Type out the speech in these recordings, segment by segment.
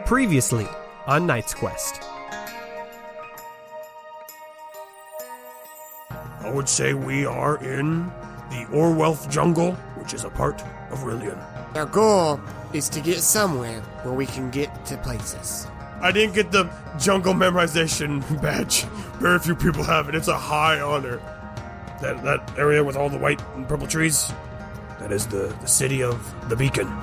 Previously on Knight's Quest. I would say we are in the Orwelf jungle, which is a part of Rillian. Our goal is to get somewhere where we can get to places. I didn't get the jungle memorization badge. Very few people have it. It's a high honor. That area with all the white and purple trees, that is the city of the Beacon.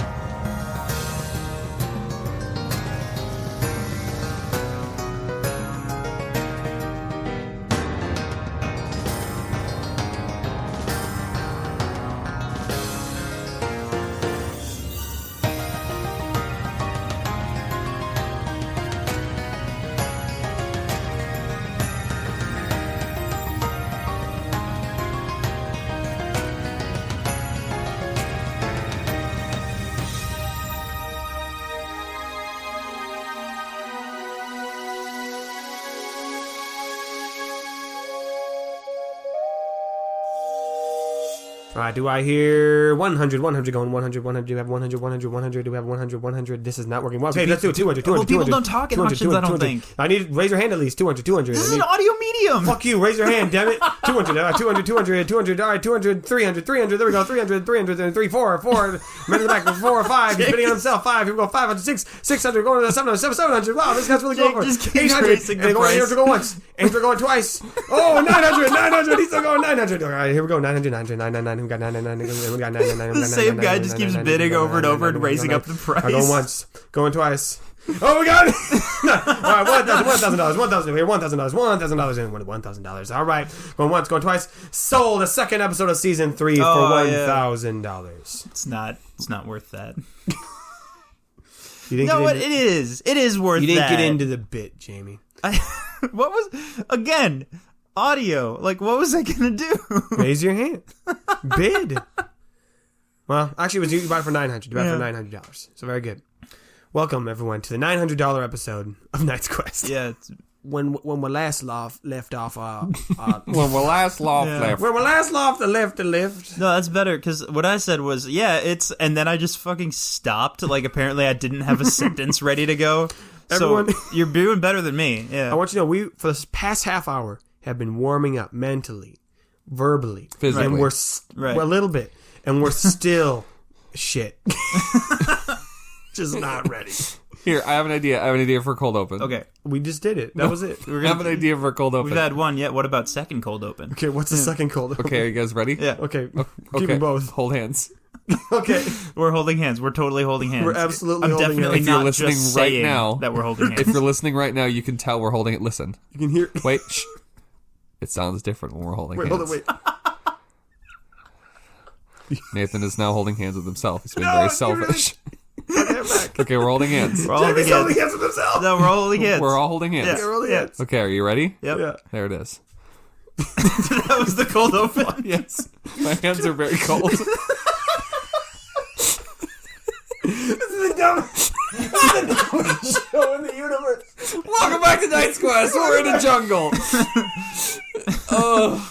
Do I hear 100, 100 going, 100, 100, do we have 100, 100, 100, do we have 100, 100, this is not working well. Okay, let's do it, 200, 200, 200. People don't talk in auctions, I don't think. I need, raise your hand at least, 200, 200. This is an audio medium. Fuck you, raise your hand, damn it. 200, 200, 200, 200, all right, 200, 300, 300, there we go, 300, 300, 3, 4, 4, men in the back, 4, 5, he's bidding on himself, 5, here we go, 500, 600, going to the 700, 700, wow, this guy's really going for it. 800, and they go, Angel go once, Angel going twice, oh, 900, 900, he's still going 900, all right, here we go, 900, 900, 999, we got 999, we got 999, The same guy just keeps bidding over and over and raising up the price. Going once, going twice. Oh, we got it! All right, $1,000, $1,000 here, $1,000, $1,000 in, $1,000. All right, going once, going twice. Sold the second episode of season 3 for $1,000. It's not worth that. You didn't No, it is. It is worth that. You didn't get into the bit, Jamie. What was again? Audio. Like, what was I gonna do? Raise your hand. Bid. Well, actually, it was you bought it for $900. You bought it for $900. So very good. Welcome, everyone, to the $900 episode of Knight's Quest. Yeah. When we last left off, when we last left. When we last left the lift. No, that's better, because what I said was, and then I just fucking stopped. Like, apparently I didn't have a sentence ready to go. Everyone, so you're doing better than me. Yeah. I want you to know, we, for this past half hour, have been warming up mentally, verbally, physically. And we're a little bit, and we're still shit. Just not ready. Here, I have an idea for a cold open. Okay. We just did it. That was it. I have an idea for a cold open. We've had one yet. What about second cold open? Okay, what's the second cold open? Okay, are you guys ready? Yeah. Okay, keep them both. Hold hands. Okay. We're holding hands. We're totally holding hands. We're absolutely I'm holding definitely hands. If you're not listening just right saying now, that we're holding hands. If you're listening right now, you can tell we're holding it. Listen. You can hear. Wait, shh. It sounds different when we're holding hands. Hold it, wait. Nathan is now holding hands with himself. He's being very selfish. Back. Okay, we're holding hands. We're all holding holding hands with himself. No, we're holding hands. We're all holding hands. Yeah. We're holding hands. Okay, are you ready? Yep. Yeah. There it is. That was the cold open. Yes. My hands are very cold. This is the dumbest show in the universe. Welcome back to Knight's Quest. We're in a jungle. Oh.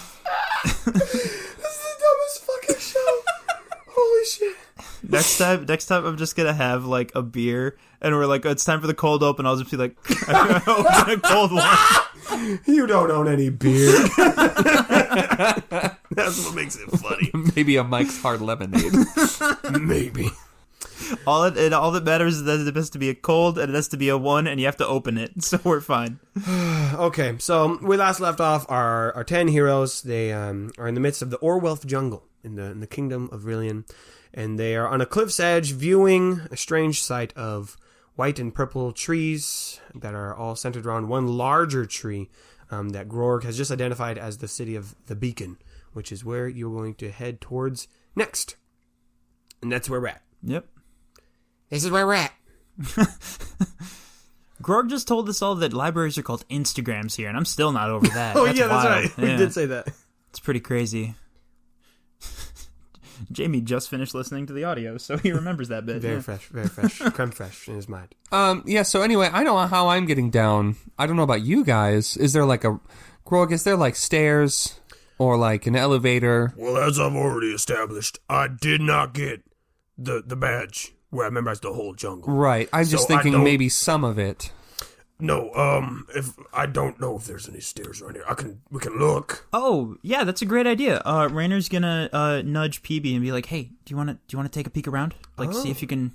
This is the dumbest fucking show. Holy shit. Next time I'm just gonna have like a beer and we're like, oh, it's time for the cold open. I'll just be like, open a cold one. You don't own any beer. That's what makes it funny. Maybe a Mike's Hard Lemonade. Maybe. All that matters is that it has to be a cold and it has to be a 1 and you have to open it. So we're fine. Okay, so we last left off our 10 heroes. They are in the midst of the Orwelf jungle in the kingdom of Rillian. And they are on a cliff's edge viewing a strange sight of white and purple trees that are all centered around one larger tree that Grorg has just identified as the city of the Beacon, which is where you're going to head towards next. And that's where we're at. Yep. This is where we're at. Grorg just told us all that libraries are called Instagrams here, and I'm still not over that. Oh, that's yeah, that's wild. right. We did say that. It's pretty crazy. Jamie just finished listening to the audio, so he remembers that bit. Very fresh, creme fresh in his mind. Yeah, so anyway, I don't know how I'm getting down. I don't know about you guys. Is there like Grorg, is there like stairs or like an elevator? Well, as I've already established, I did not get the badge where I memorize the whole jungle. Right. I'm just So I thinking don't- maybe some of it. No, if I don't know if there's any stairs around here. We can look. Oh, yeah, that's a great idea. Rainer's gonna nudge PB and be like, "Hey, do you want to take a peek around? Like, see if you can,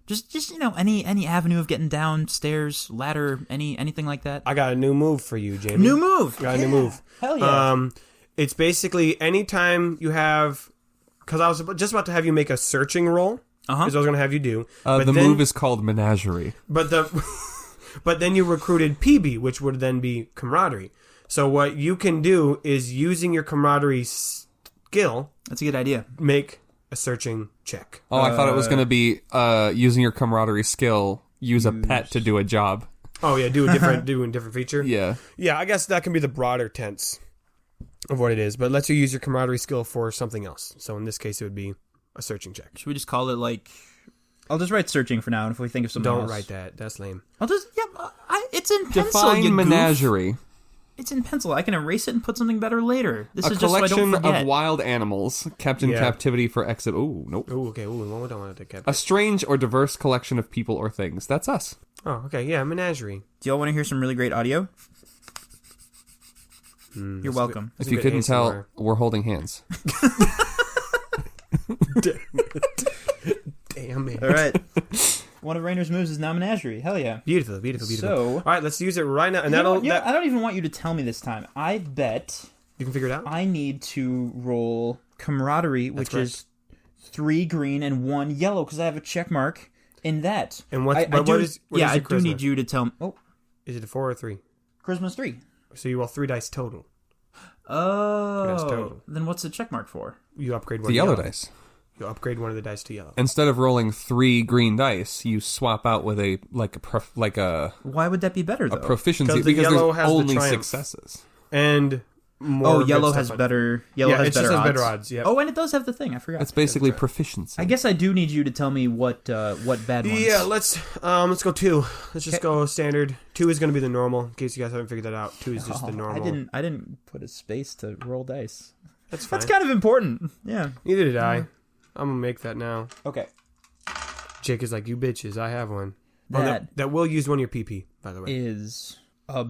just any avenue of getting downstairs, ladder, anything like that." I got a new move for you, Jamie. New move. Got a new move. Hell yeah. It's basically anytime you have, because I was just about to have you make a searching roll. Is what I was going to have you do. The move is called Menagerie. But but then you recruited PB, which would then be camaraderie. So what you can do is using your camaraderie skill, That's a good idea. make a searching check. Oh, I thought it was going to be using your camaraderie skill, use a pet to do a job. Oh yeah, do a different feature. Yeah. Yeah, I guess that can be the broader tense of what it is. But let's you use your camaraderie skill for something else. So in this case, it would be a searching check. Should we just call it like? I'll just write searching for now, and if we think of something Don't else, write that. That's lame. I'll just it's in pencil. Define you goof. menagerie. It's in pencil. I can erase it and put something better later. This A is just so I don't collection forget. of wild animals kept in Yeah. captivity for exit. Ooh, nope. Oh, okay. Ooh, well, we don't want to take A strange or diverse collection of people or things. That's us. Oh, okay. Yeah, menagerie. Do y'all want to hear some really great audio? You're welcome. If you couldn't tell, we're holding hands. Damn it. All right. One of Rainer's moves is now menagerie. Hell yeah. Beautiful, beautiful, beautiful. So- all right, let's use it right now, and You know that'll what? I don't even want you to tell me this time. I bet you can figure it out. I need to roll camaraderie, which correct. is 3 green and 1 yellow, because I have a check mark in that. And what? I What do, is yeah, your I do charisma? need you to tell me. Oh, Is it a 4 or 3? charisma's 3. So you roll 3 dice total. Oh, total. then what's the check mark for? You upgrade one. The yellow to dice. You upgrade one of the dice to yellow. Instead of rolling 3 green dice, you swap out with a Why would that be better though? proficiency 'Cause the because yellow there's has the only triumph. successes. And more. Oh, good yellow stuff has on- better. Yellow Yeah, has it just better has odds. better odds. Yep. Oh, and it does have the thing. I forgot. It's basically proficiency. I guess I do need you to tell me what bad ones. Yeah, let's go 2. Let's just go standard. 2 is going to be the normal. In case you guys haven't figured that out, 2 is just the normal. I didn't put a space to roll dice. That's fine. That's kind of important. Yeah. Neither did I. I'm gonna make that now. Okay. Jake is like, you bitches. I have one. That will use one of your PP, by the way. is a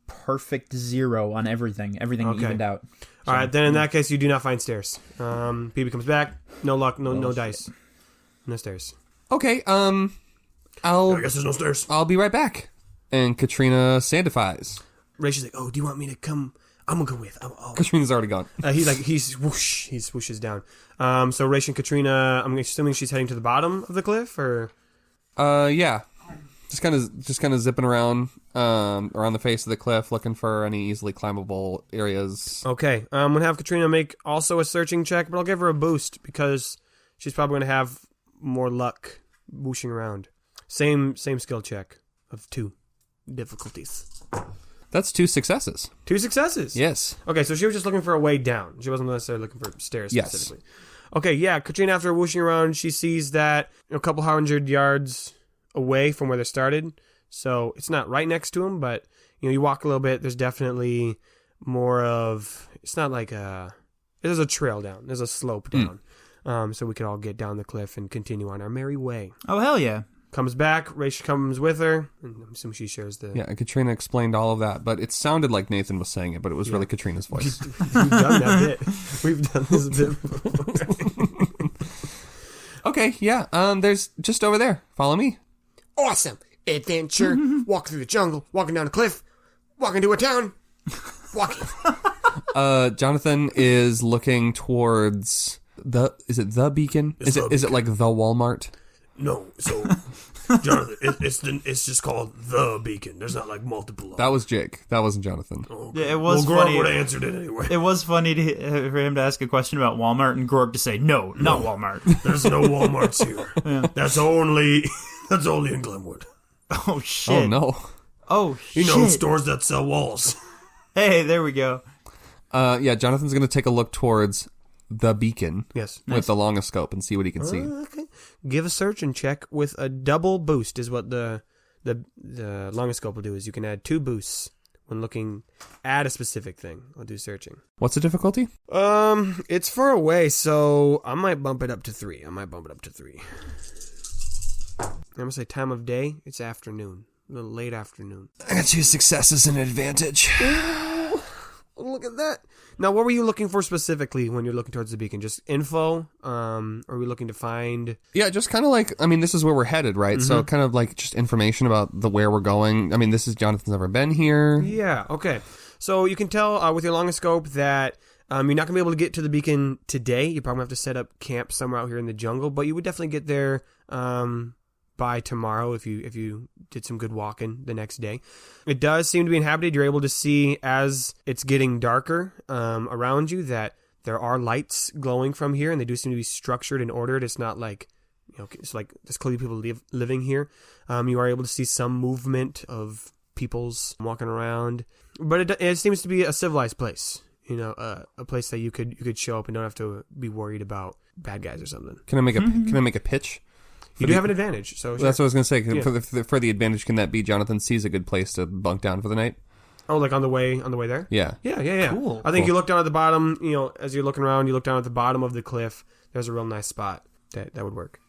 perfect 0 on everything. Everything Okay. evened out. All right, then in that case, you do not find stairs. PP comes back. No luck. No dice. No stairs. Okay, I guess there's no stairs. I'll be right back. And Katrina sandifies. Rachel's like, oh, do you want me to come? I'm gonna go with. Katrina's already gone. He's whoosh. He swooshes down. So Rachel and Katrina, I'm assuming she's heading to the bottom of the cliff, or Yeah. Just kind of zipping around around the face of the cliff, looking for any easily climbable areas. okay. I'm gonna have Katrina make also a searching check, but I'll give her a boost because she's probably gonna have more luck whooshing around. Same skill check of 2 difficulties. That's 2 successes. 2 successes. Yes. Okay, so she was just looking for a way down. She wasn't necessarily looking for stairs Yes. specifically. Okay, yeah. Katrina, after whooshing around, she sees that a couple hundred yards away from where they started. So it's not right next to them, but you walk a little bit. There's definitely more of. It's not like there's a trail down. There's a slope down. So we could all get down the cliff and continue on our merry way. Oh, hell yeah. Comes back. Rachel comes with her. And I'm assuming she shares the. Yeah, and Katrina explained all of that, but it sounded like Nathan was saying it, but it was really Katrina's voice. We've done that bit. We've done this bit before. Okay, yeah. There's just over there. Follow me. Awesome. Adventure. Walk through the jungle. Walking down a cliff. Walking to a town. Walking. Jonathan is looking towards is it the beacon? It's the Is it like the Walmart? No, so Jonathan, it's just called the beacon. There's not like multiple. That was Jake. That wasn't Jonathan. Yeah, it was Well, Grorg funny. would have answered it anyway. It was funny for him to ask a question about Walmart and Grorg to say, no, not Walmart. There's no Walmarts here. That's only in Glenwood. Oh, shit. Oh no. Oh, You shit. know, stores that sell walls. Hey, there we go. Yeah, Jonathan's gonna take a look towards the beacon Yes. with the longoscope and see what he can see. Okay. Give a search and check with a double boost is what the longoscope will do. Is you can add 2 boosts when looking at a specific thing. I'll do searching. What's the difficulty? It's far away, so I might bump it up to 3. I'm going to say time of day. It's afternoon. A little late afternoon. I got 2 successes and an advantage. Look at that. Now, what were you looking for specifically when you're looking towards the beacon? Just info? Are we looking to find... Yeah, just kind of like, I mean, this is where we're headed, right? So kind of like just information about where we're going. I mean, this is Jonathan's never been here. Yeah, okay. So you can tell with your longoscope that you're not going to be able to get to the beacon today. You probably have to set up camp somewhere out here in the jungle, but you would definitely get there by tomorrow if you did some good walking the next day. It does seem to be inhabited. You're able to see as it's getting darker around you that there are lights glowing from here, and they do seem to be structured and ordered. It's not like, it's like there's clearly people living here. You are able to see some movement of peoples walking around, but it seems to be a civilized place. A place that you could show up and don't have to be worried about bad guys or something. Can I make a pitch? You do have an advantage, so That's what I was going to say. Yeah. For the advantage, can that be Jonathan sees a good place to bunk down for the night? Oh, like on the way there? Yeah. Yeah. Cool. I think you look down at the bottom, as you're looking around, you look down at the bottom of the cliff. There's a real nice spot that would work.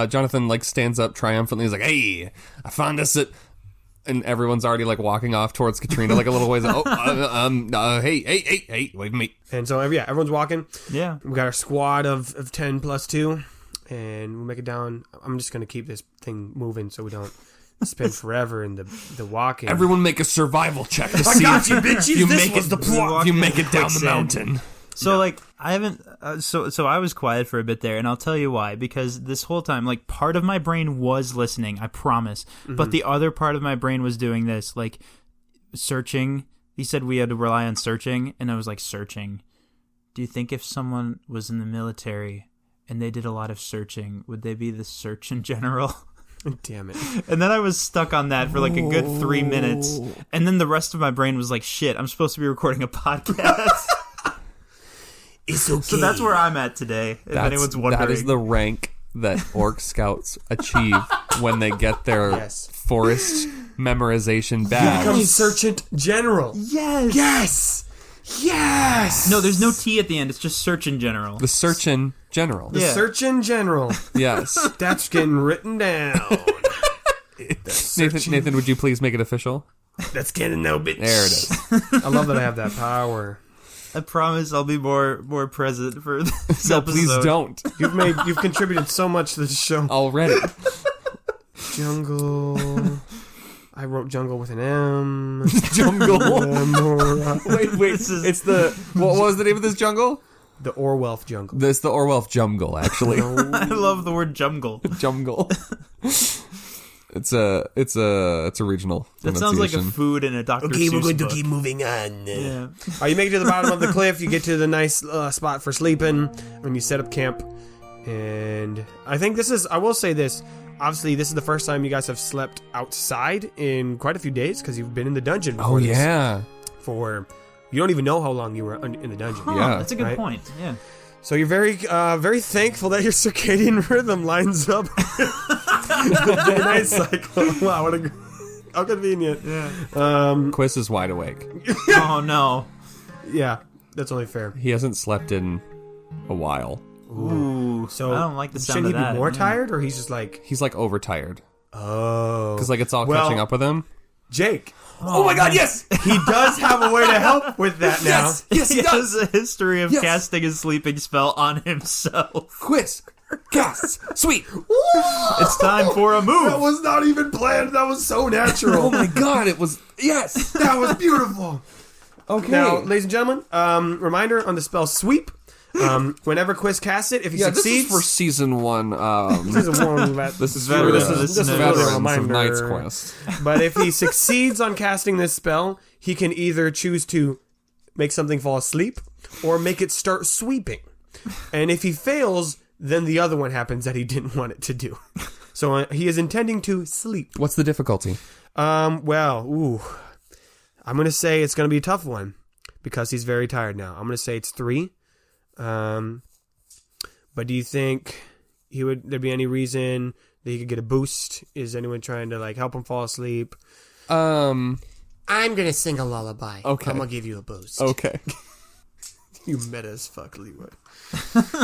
Jonathan stands up triumphantly. He's like, "Hey, I found us at..." And everyone's already walking off towards Katrina a little ways. Hey, wait a minute. And so, everyone's walking. Yeah. We got our squad of 10 plus 2. And we'll make it down. I'm just going to keep this thing moving so we don't spend forever in the walking. Everyone make a survival check to I see got if you, bitches. you This make was it, the plot. you make it down the quicksand. mountain. So I haven't. So I was quiet for a bit there, and I'll tell you why. Because this whole time, part of my brain was listening. I promise. But the other part of my brain was doing this, searching. He said we had to rely on searching, and I was searching. Do you think if someone was in the military and they did a lot of searching, would they be the Surgeon General? Damn it. And then I was stuck on that for a good 3 minutes. And then the rest of my brain was shit, I'm supposed to be recording a podcast. It's okay. So that's where I'm at today, if anyone's wondering. That is the rank that Orc Scouts achieve when they get their Yes. forest memorization badge. Become Sergeant General. Yes! Yes! No, there's no T at the end. It's just Surgeon General. The Surgeon General. The Yeah. Surgeon General. Yes. That's getting written down. Nathan, would you please make it official? That's canon now, bitch. There it is. I love that I have that power. I promise I'll be more present for this No, episode. please don't. You've contributed so much to the show. Already. Jungle. I wrote jungle with an M. Jungle. The Wait. It's the... What was the name of this jungle? Orwelf jungle. It's the Orwelf Jungle, actually. I love the word jungle. Jungle. It's a regional. That sounds like a pronunciation. food in a Dr. Okay, we're Seuss going to book. keep moving on. Yeah. You make it to the bottom of the cliff. You get to the nice spot for sleeping, and you set up camp. And I think I will say this. Obviously, this is the first time you guys have slept outside in quite a few days because you've been in the dungeon before. Oh, this. yeah. You don't even know how long you were in the dungeon. Huh, Yeah. that's a good Right? point. Yeah. So you're very, very thankful that your circadian rhythm lines up with the night cycle. Wow, how convenient. Yeah. Quis is wide awake. Oh no. Yeah, that's only fair. He hasn't slept in a while. Ooh. So I don't like the sound shouldn't of he that. be more Yeah. tired, or he's just He's overtired. oh, Because it's all Well- catching up with him. Jake. Oh my god, yes! He does have a way to help with that now. Yes, He he does! has a history of Yes. casting a sleeping spell on himself. Quis! Casts! Sweet! It's time for a That move. was not even planned. That was so natural. Oh my god, it was... Yes! That was beautiful. Okay. Now, ladies and gentlemen, reminder on the spell Sweep. Whenever Quis casts it, if he yeah, this succeeds... is for season 1. This is one that- This is Veterans for of the this is Snow. a veterans of reminder. Knight's Quest. But if he succeeds on casting this spell, he can either choose to make something fall asleep or make it start sweeping. And if he fails, then the other one happens that he didn't want it to do. So he is intending to sleep. What's the difficulty? I'm going to say it's going to be a tough one because he's very tired now. I'm going to say it's 3. But do you think there'd be any reason that he could get a boost? Is anyone trying to help him fall asleep? I'm gonna sing a lullaby. Okay. I'm gonna give you a boost. Okay. You meta as fuck, Leroy.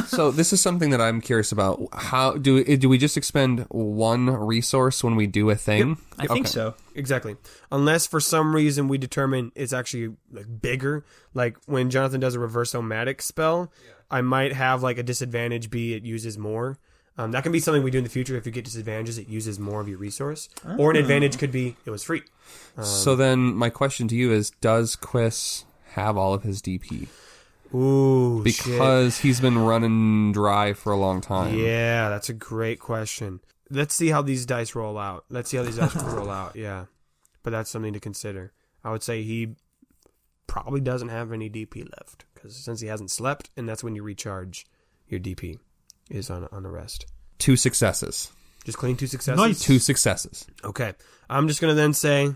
So this is something that I'm curious about. How do we just expend one resource when we do a thing? I think so. Exactly. Unless for some reason we determine it's actually like bigger. Like when Jonathan does a reverse omatic spell, I might have like a disadvantage be it uses more. That can be something we do in the future. If you get disadvantages, it uses more of your resource. Or an advantage could be it was free. So then my question to you is, does Quis have all of his DP? Ooh, Because he's been running dry for a long time. Yeah, that's a great question. Let's see how these dice roll out. Yeah. But that's something to consider. I would say he probably doesn't have any DP left. Because since he hasn't slept, and that's when you recharge your DP, is on a rest. 2 successes. Just clean 2 successes? Nice. 2 successes. Okay. I'm just going to then say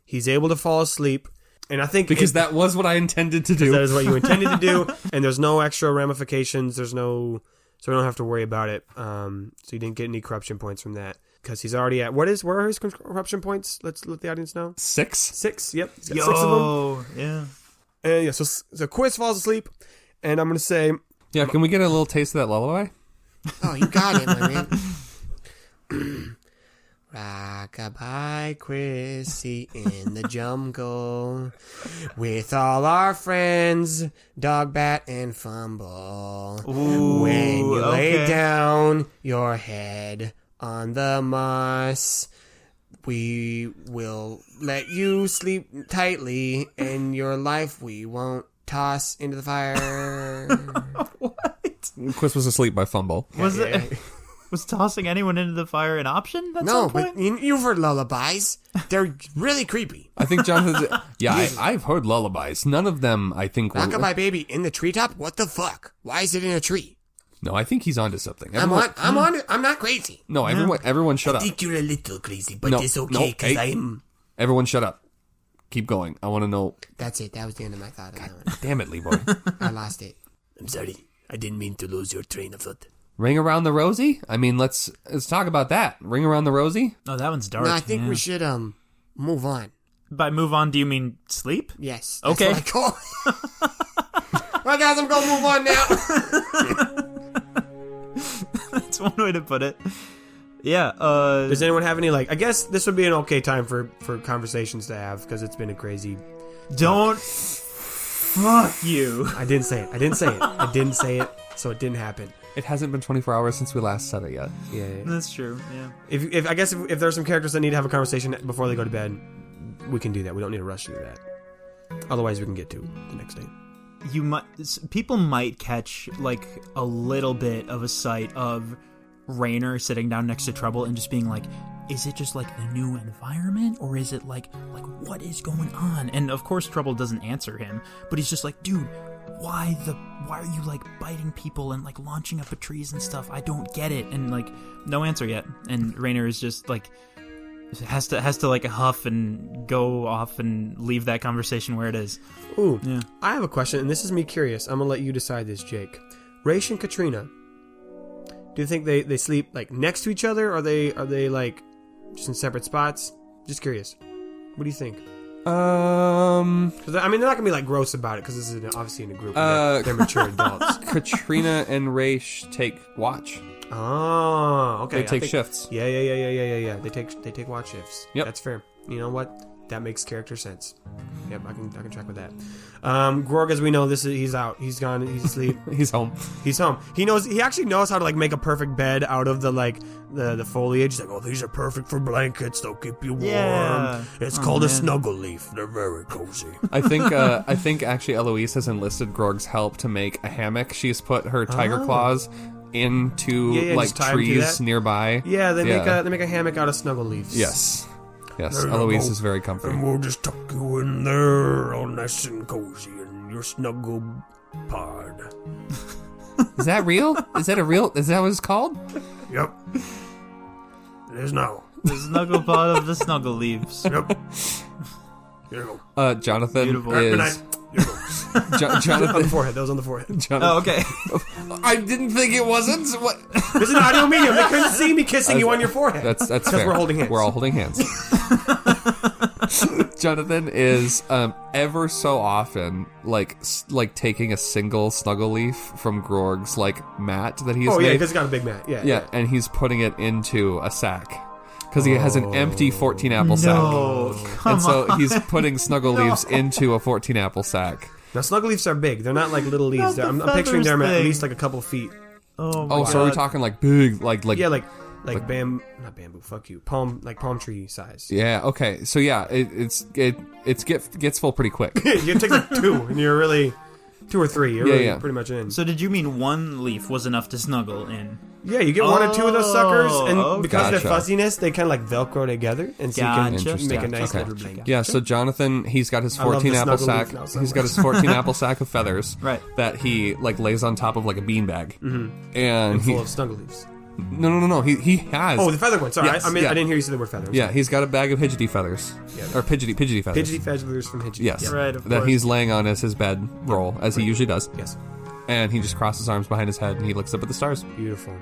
he's able to fall asleep. And I think Because that was what I intended to do. that is what you intended to do, and there's no extra ramifications. So we don't have to worry about it. So you didn't get any corruption points from that because he's already at where are his corruption points? Let's let the audience know. 6? 6. Yep, he's got 6 of them. Yeah. And yeah, so Quis falls asleep, and I'm gonna say, Yeah, can we get a little taste of that lullaby? Oh, you got it, my man. Rockabye Quissy in the jungle with all our friends, Dog, Bat, and Fumble. Ooh, when you lay okay. down your head on the moss, we will let you sleep tightly, and your life we won't toss into the fire. Quis was asleep by fumble. Was tossing anyone into the fire an option at No, some point? but you've heard lullabies. They're really creepy. I think Jonathan's... Yeah, I've heard lullabies. None of them, I think, were... Rockabye baby in the treetop? What the fuck? Why is it in a tree? No, I think he's onto something. I'm on it. I'm not crazy. No, everyone shut up. I think you're a little crazy, but No, it's okay no, because hey. I'm... Everyone shut up. Keep going. I want to know... That's it. That was the end of my thought on that one. Damn it, Leroy. I lost it. I'm sorry. I didn't mean to lose your train of thought. Ring around the rosy? I mean, let's talk about that. Ring around the rosy? Oh, that one's dark. No, I think yeah. we should move on. By move on, do you mean sleep? Yes. That's Okay. what I call it. Well, guys, I'm going to move on now. That's one way to put it. Yeah. does anyone have any I guess this would be an okay time for conversations to have because it's been a crazy. Don't. Fuck you. I didn't say it, so it didn't happen. It hasn't been 24 hours since we last said it yet. Yeah. That's true. Yeah. If I guess if there's some characters that need to have a conversation before they go to bed, we can do that. We don't need to rush through that. Otherwise, we can get to the next day. People might catch like a little bit of a sight of Raynor sitting down next to Trouble and just being like, is it just like the new environment, or is it like what is going on? And of course Trouble doesn't answer him, but he's just like, dude, why are you like biting people and like launching up at trees and stuff? I don't get it. And like no answer yet. And Raynor is just like has to like huff and go off and leave that conversation where it is. Ooh, Yeah. I have a question, and this is me curious. I'm gonna let you decide this, Jake. Raish and Katrina, do you think they sleep like next to each other, or are they like just in separate spots? Just curious. What do you think? Because I mean, they're not gonna be like gross about it because this is obviously in a group. And they're mature adults. Katrina and Raish take watch. Oh, okay. They I take think- shifts. Yeah. They take watch shifts. Yep. That's fair. You know what? That makes character sense. Yep, I can track with that. Grorg, as we know, he's out. He's gone. He's asleep. He's home. He's home. He actually knows how to like make a perfect bed out of the foliage. He's like, Oh, these are perfect for blankets. They'll keep you warm. Yeah. It's Oh, called a man. snuggle leaf. They're very cozy. I think actually Eloise has enlisted Grog's help to make a hammock. She's put her tiger claws into Yeah, like just tie 'em to trees that. nearby. yeah, they make a hammock out of snuggle leaves. Yes. Yes, There you Eloise go. is very comfortable. And we'll just tuck you in there all nice and cozy in your snuggle pod. Is that real? Is that what it's called? Yep. It is now. The snuggle pod of the snuggle leaves. Yep. Here you go. Jonathan Beautiful. Good night. is Here you go. On the Jonathan. forehead. That was on the forehead. Jonathan. Oh, okay. I didn't think it wasn't. What? This is an audio medium. They couldn't see me kissing you on your forehead. That's because fair. we're holding hands. We're all holding hands. Jonathan is ever so often like taking a single snuggle leaf from Grorg's like mat that he's made. Yeah, because he's got a big mat. Yeah. And he's putting it into a sack. Because he has an empty 14-apple sack. And so he's putting snuggle leaves into a 14-apple sack. Now, snuggle leaves are big. They're not like little leaves. I'm picturing them at least like a couple feet. Oh, my God. So are we talking like big, like yeah, like not bamboo. Fuck you, palm tree size. Yeah. Okay. So yeah, it gets full pretty quick. You take like 2, and you're really 2 or 3. You're really pretty much in. So did you mean one leaf was enough to snuggle in? Yeah, you get 1 or 2 of those suckers, and because of their Gotcha. fussiness, they kind of like Velcro together, and so you can make a nice little blanket. Yeah. So Jonathan, he's got his I love the 14-apple snuggle sack. leaf now so He's much. got his 14-apple sack of feathers. Right. That he like lays on top of like a beanbag. Mm-hmm. And Full of snuggle leaves. No. He has. Oh, the feather one. Sorry, Yes, I didn't hear you say the word feather. Yeah, he's got a bag of hidgety feathers. Yeah. Or pidgety feathers. Pidgety feathers from Hidgety. Yes. Yeah. Right, of that course. he's laying on as his bed roll, as he usually does. Yes. And he just crosses his arms behind his head and he looks up at the stars. Beautiful.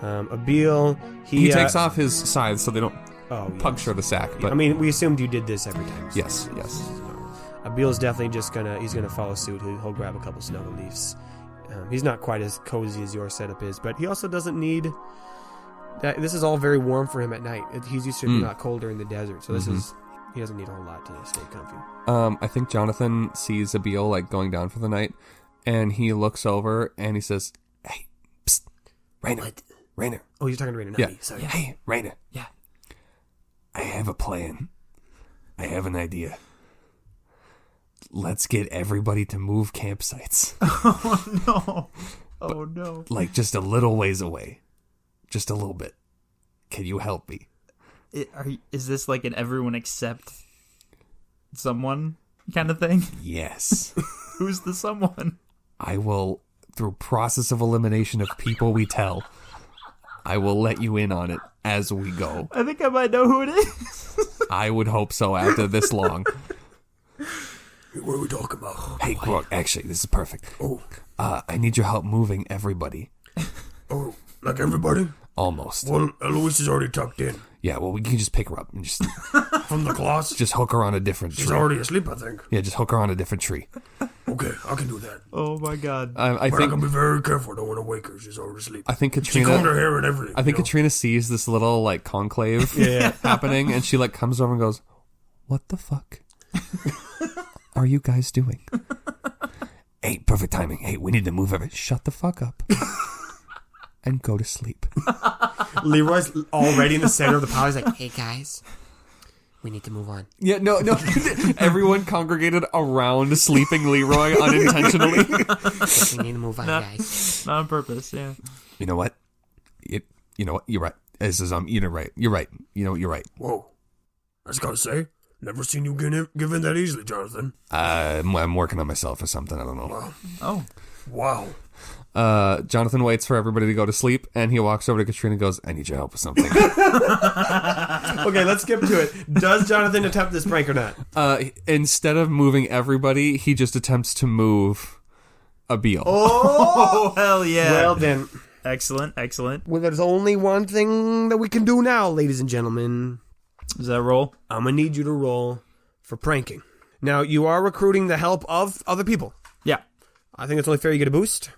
Abiil, He takes off his scythe so they don't Oh, yes. puncture the sack. But I mean, we assumed you did this every time. So. yes. Abiel's definitely just gonna follow suit. He'll grab a couple snuggle leaves. He's not quite as cozy as your setup is, but he also doesn't need. This is all very warm for him at night. He's used to being a lot colder in the desert, so he doesn't need a whole lot to stay comfy. I think Jonathan sees Abiil like going down for the night, and he looks over and he says, "Hey, psst, Rainer." Oh, you're talking to Rainer, not Yeah. me. Sorry. Hey, Rainer. Yeah. I have a plan. I have an idea. Let's get everybody to move campsites. No. Like just a little ways away. Just a little bit. Can you help me? Is this like an everyone except someone kind of thing? Yes. Who's the someone? I will, through process of elimination of people we tell, I will let you in on it as we go. I think I might know who it is. I would hope so after this long. What are we talking about? Hey, Grorg, actually, this is perfect. Oh, I need your help moving everybody. oh, like everybody? Almost. Well, Eloise is already tucked in. Yeah, well, we can just pick her up and just From the class? just hook her on a different She's tree. already asleep, I think. Yeah, just hook her on a different tree. Okay, I can do that. Oh my God. I But I think can be very careful. I don't want to wake her. She's already asleep. I think She combed her Katrina. hair and everything. I think you know? Katrina sees this little like conclave happening, and she like comes over and goes, "What the fuck are you guys doing?" Hey, perfect timing. Hey, we need to move everything. Shut the fuck up and go to sleep. Leroy's already in the center of the pile. He's like, "Hey guys, we need to move on." Yeah, no. Everyone congregated around sleeping Leroy unintentionally. We need to move on, guys. Not on purpose, yeah. You know what? You know what? You're right. This is you're right. You're right. You know what? You're right. Whoa. I just gotta say, never seen you give in that easily, Jonathan. I'm working on myself or something. I don't know. Oh. Wow. Jonathan waits for everybody to go to sleep, and he walks over to Katrina and goes, "I need your help with something." Okay, let's skip to it. Does Jonathan attempt this prank or not? Instead of moving everybody, he just attempts to move Abiil. Oh, hell yeah. Well then, Excellent. well, there's only one thing that we can do now, ladies and gentlemen. Does that roll? I'm gonna need you to roll for pranking. Now, you are recruiting the help of other people. Yeah. I think it's only fair you get a boost.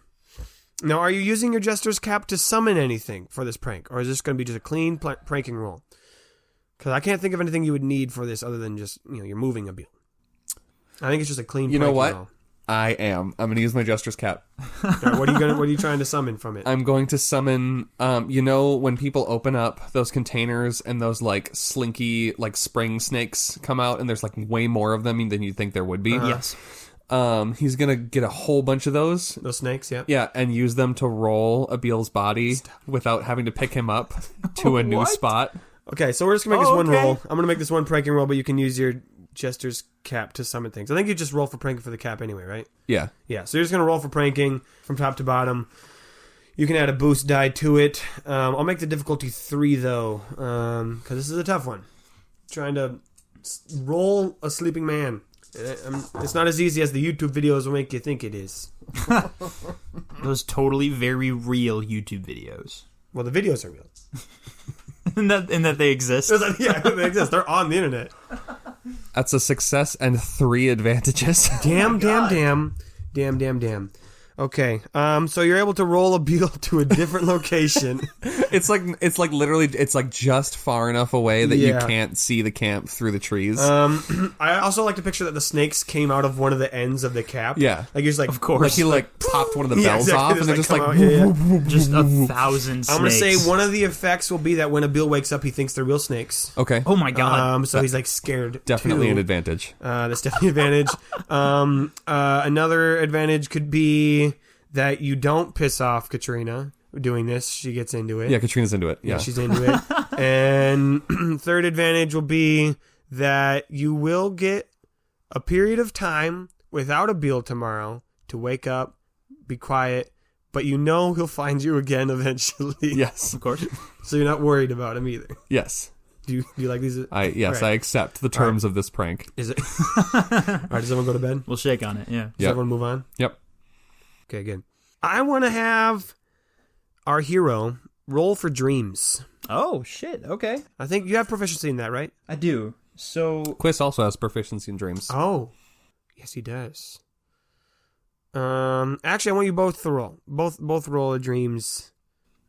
Now, are you using your Jester's Cap to summon anything for this prank? Or is this going to be just a clean pranking roll? Because I can't think of anything you would need for this other than just, you're moving Abiil. I think it's just a clean You know pranking what? roll. I'm going to use my Jester's Cap. All right, what are you trying to summon from it? I'm going to summon, when people open up those containers and those, like, slinky, like, spring snakes come out, and there's, like, way more of them than you'd think there would be. Yes. He's going to get a whole bunch of those. Those snakes, yeah. Yeah, and use them to roll Abiel's body without having to pick him up to a new What? spot. Okay, so we're just going to make this one okay. roll. I'm going to make this one pranking roll, but you can use your Jester's Cap to summon things. I think you just roll for pranking for the cap anyway, right? Yeah. Yeah, so you're just going to roll for pranking from top to bottom. You can add a boost die to it. I'll make the difficulty 3, though, because this is a tough one. Trying to roll a sleeping man. It's not as easy as the YouTube videos will make you think it is. Those totally very real YouTube videos. Well, the videos are real. in that they exist. Yeah, they exist. They're on the internet. That's a success and 3 advantages. Damn. Okay, so you're able to roll Abiil to a different location. It's like literally, it's like just far enough away that you can't see the camp through the trees. I also like to picture that the snakes came out of one of the ends of the cap. Yeah. Like he's like, Of course. Like he like popped one of the bells off, and they're just like, Just 1,000 snakes. I'm gonna say one of the effects will be that when Abiil wakes up, he thinks they're real snakes. okay, Oh my god. So he's like scared. definitely too. an advantage. That's definitely an advantage. Another advantage could be that you don't piss off Katrina doing this. She gets into it. Yeah, Katrina's into it. Yeah, She's into it. And third advantage will be that you will get a period of time without Abiil tomorrow to wake up, be quiet, but you know he'll find you again eventually. yes, Of course. So you're not worried about him either. yes. Do you like these? Yes, Right. I accept the terms of this prank. Is it? All right, does everyone go to bed? We'll shake on it, yeah. Does Yep. everyone move on? Yep. Okay, good. I want to have our hero roll for dreams. Oh, shit. Okay. I think you have proficiency in that, right? I do. So, Quis also has proficiency in dreams. Oh, yes, he does. Actually, I want you both to roll. Both roll a dreams.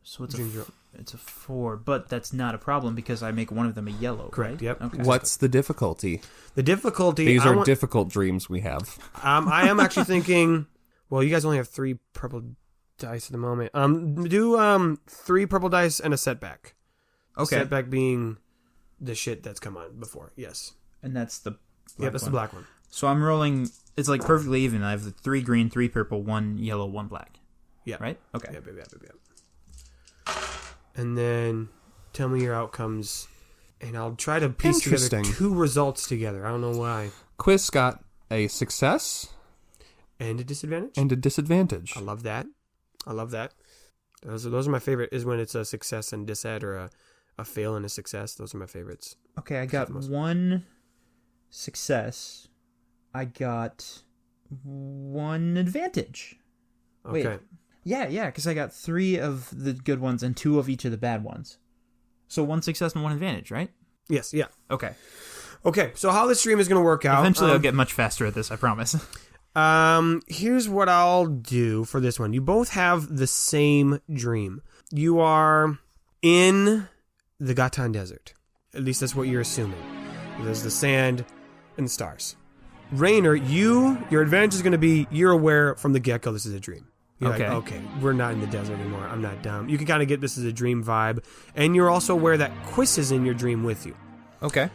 it's Dreams roll. it's a 4, but that's not a problem because I make one of them a yellow. Correct. Right? Yep. Okay. What's the difficulty? The difficulty. These are want- difficult dreams we have. I am actually thinking. Well, you guys only have 3 purple dice at the moment. Do 3 purple dice and a setback. Okay. Setback being the shit that's come on before. Yes. And that's the Yeah, that's the black one. So I'm rolling. It's like perfectly even. I have the 3 green, 3 purple, 1 yellow, 1 black. Yeah. Right? Okay. Yep. And then tell me your outcomes, and I'll try to piece together Interesting. 2 results together. I don't know why. Quis got a success And a disadvantage. and a disadvantage. I love that. Those are my favorite. Is when it's a success and disad, or a fail and a success. Those are my favorites. Okay, I got 1 success. I got 1 advantage. Okay. Wait. Yeah, because I got 3 of the good ones and 2 of each of the bad ones. So 1 success and 1 advantage, right? Yes. Yeah. Okay. Okay. So how this stream is going to work out? Eventually I'll get much faster at this, I promise. Here's what I'll do for this one. You both have the same dream. You are in the Gatan Desert. At least that's what you're assuming. There's the sand and the stars. Rainer, your advantage is going to be you're aware from the get-go this is a dream. You're Okay. like, okay, we're not in the desert anymore. I'm not dumb. You can kind of get this as a dream vibe. And you're also aware that Quis is in your dream with you. Okay.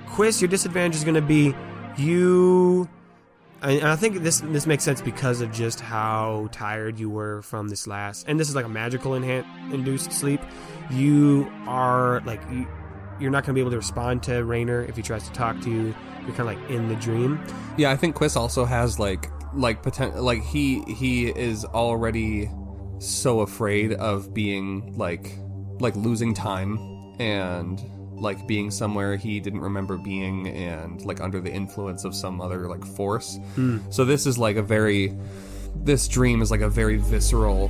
Quis, your disadvantage is going to be you... And I think this makes sense because of just how tired you were from this last... And this is like a magical induced sleep. You are like... You're not going to be able to respond to Rainer if he tries to talk to you. You're kind of like in the dream. Yeah, I think Quis also has potential. Like he is already so afraid of being like losing time and like being somewhere he didn't remember being and like under the influence of some other like force. So this is like this dream is like a very visceral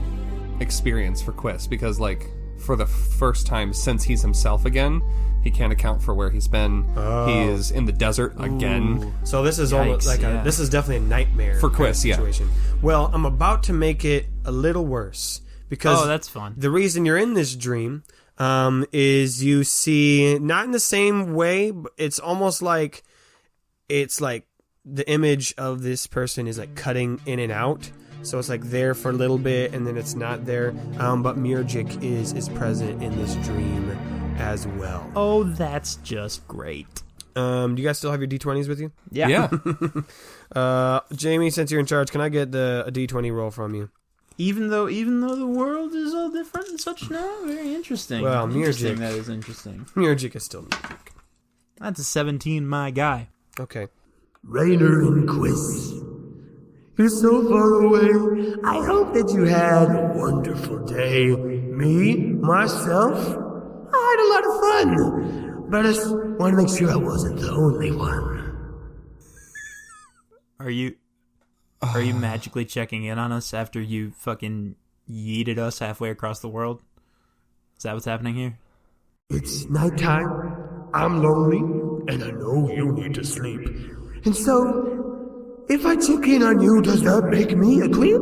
experience for Quis because like for the first time since he's himself again, he can't account for where he's been. He is in the desert again. Ooh. So this is almost like this is definitely a nightmare For kind of Quis, yeah. situation. Well, I'm about to make it a little worse because that's fun. The reason you're in this dream is you see not in the same way, but it's almost like the image of this person is like cutting in and out. So it's like there for a little bit and then it's not there. But Mirjik is present in this dream as well. Oh, that's just great. Do you guys still have your D20s with you? Yeah. Jamie, since you're in charge, can I get a D20 roll from you? Even though the world is all different and such now, very interesting. Well, interesting. Mirjik. That is interesting. Mirjik is still Mirjik. That's a 17, my guy. Okay. Rainer and Quis, you're so far away. I hope that you had a wonderful day. Me, myself, I had a lot of fun. But I just want to make sure I wasn't the only one. Are you magically checking in on us after you fucking yeeted us halfway across the world? Is that what's happening here? It's nighttime. I'm lonely. and I know you need to sleep. And so, if I check in on you, does that make me a creep?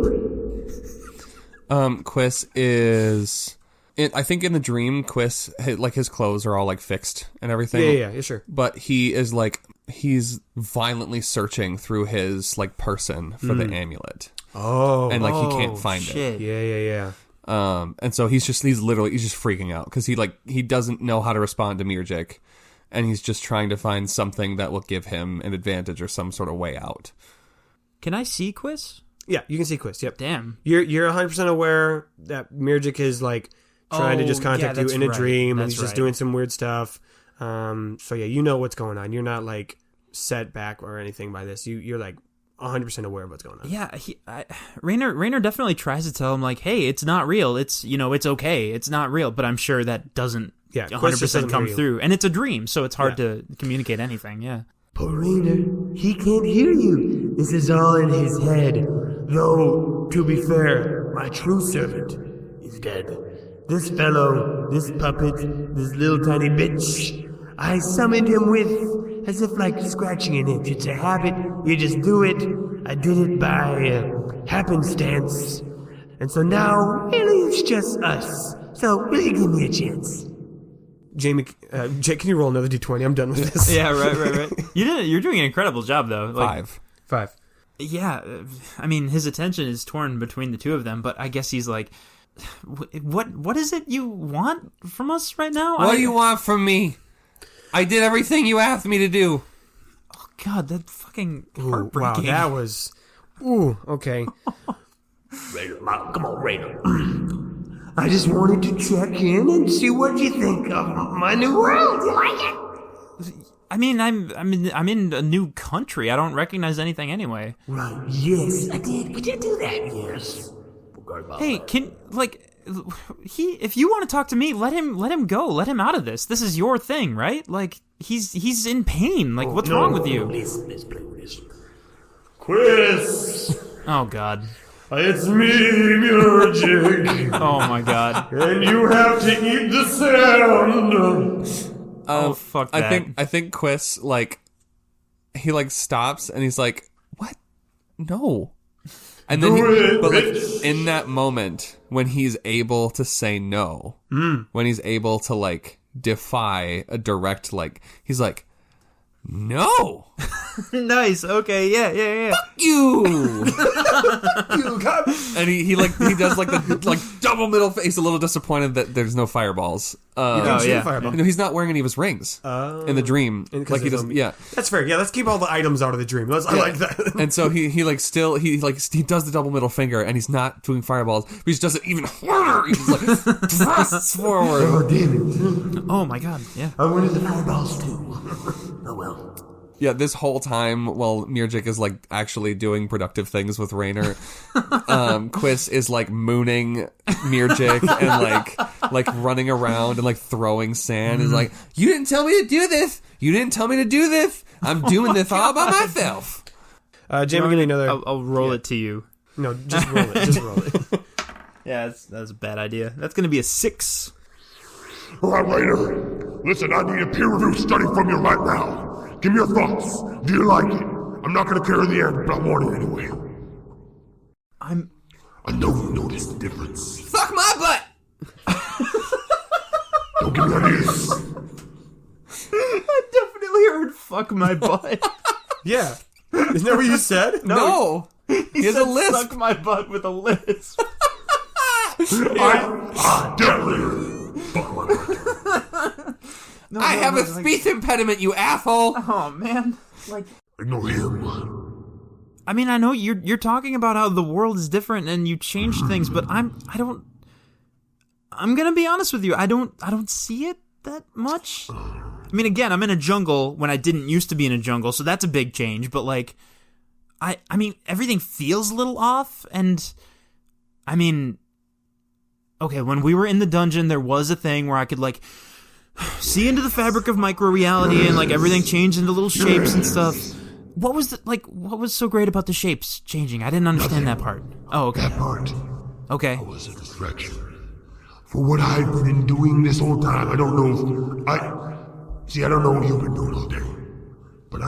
Quis is... I think in the dream, Quis, like, his clothes are all, like, fixed and everything. Yeah, sure. But he is, like, he's violently searching through his, like, person for the amulet. Oh. And, like, he can't find it. Yeah. And so he's just freaking out because he doesn't know how to respond to Mirjik, and he's just trying to find something that will give him an advantage or some sort of way out. Can I see Quis? Yeah, you can see Quis. Yep. Damn. You're 100% aware that Mirjik is like trying to just contact you in a dream, and he's just doing some weird stuff. So yeah, you know what's going on. You're not like set back or anything by this. You're like 100% aware of what's going on. Yeah, Raynor definitely tries to tell him like, hey, it's not real. It's it's okay. It's not real. But I'm sure that doesn't 100% come through, and it's a dream, so it's hard to communicate anything. Yeah. Poor Raynor, he can't hear you. This is all in his head. Though, to be fair, my true servant is dead. This fellow, this puppet, this little tiny bitch, I summoned him with, as if like scratching an itch. It's a habit, you just do it. I did it by happenstance. And so now, really, it's just us. So, really give me a chance. Jamie, Jake, can you roll another d20? I'm done with this. Yeah, right. You're doing an incredible job, though. Like, Five. Yeah, I mean, his attention is torn between the two of them, but I guess he's like, what is it you want from us right now? What do you want from me? I did everything you asked me to do. Oh, God, that fucking heartbreaking. Wow, that was... Ooh, okay. Raynor, come on, Raynor. I just wanted to check in and see what you think of my new world. You like it? I mean, I'm in a new country. I don't recognize anything anyway. Right, yes, I did. We did do that, yes. Hey, if you want to talk to me, let him go. Let him out of this. This is your thing, right? Like, he's in pain. Like, what's wrong with you? Let's play with this. Quis! Oh, God. It's me, Mirjik. Oh, my God. And you have to eat the sand. Oh, fuck that. I think Quis, like, he, like, stops and he's like, what? No. And then, in that moment, when he's able to say no, when he's able to, like, defy a direct, like, he's like, no. Nice. Okay. Yeah. Fuck you. And he does like the like double middle face, a little disappointed that there's no fireballs. Fireball. No, he's not wearing any of his rings in the dream. Like he doesn't. Yeah, that's fair. Yeah, let's keep all the items out of the dream. I like that. And so he does the double middle finger, and he's not doing fireballs, but he just does it even harder. He just like thrusts forward. Oh, damn it. Oh my God. Yeah. I wanted the fireballs too. Oh well. Yeah, this whole time while Mirjik is like actually doing productive things with Raynor, Quis is like mooning Mirjik and like running around and like throwing sand. Is like, you didn't tell me to do this. You didn't tell me to do this. I'm doing this all by myself. Jamie, give me another. I'll roll it to you. No, just roll it. Just roll it. Yeah, that's a bad idea. That's going to be a 6. All right, Raynor. Listen, I need a peer-reviewed study from you right now. Give me your thoughts. Do you like it? I'm not going to carry the end, but I want it anyway. I know you noticed the difference. Fuck my butt! Don't give me ideas. I definitely heard "fuck my butt." Yeah. Isn't that what you said? No. He has a lisp. Suck my butt with a lisp. I definitely fuck my butt. I have a speech impediment, you asshole. Oh man, like Ignore him. I mean, I know you're talking about how the world is different and you changed things, but I'm gonna be honest with you. I don't see it that much. I mean, again, I'm in a jungle when I didn't used to be in a jungle, so that's a big change. But like, I mean, everything feels a little off, and I mean, okay, when we were in the dungeon, there was a thing where I could like see into the fabric of micro-reality and like everything changed into little shapes and stuff. What was what was so great about the shapes changing? I didn't understand that part. Oh, okay. That part Okay. was a distraction. For what I've been doing this whole time, I don't know what you've been doing all day.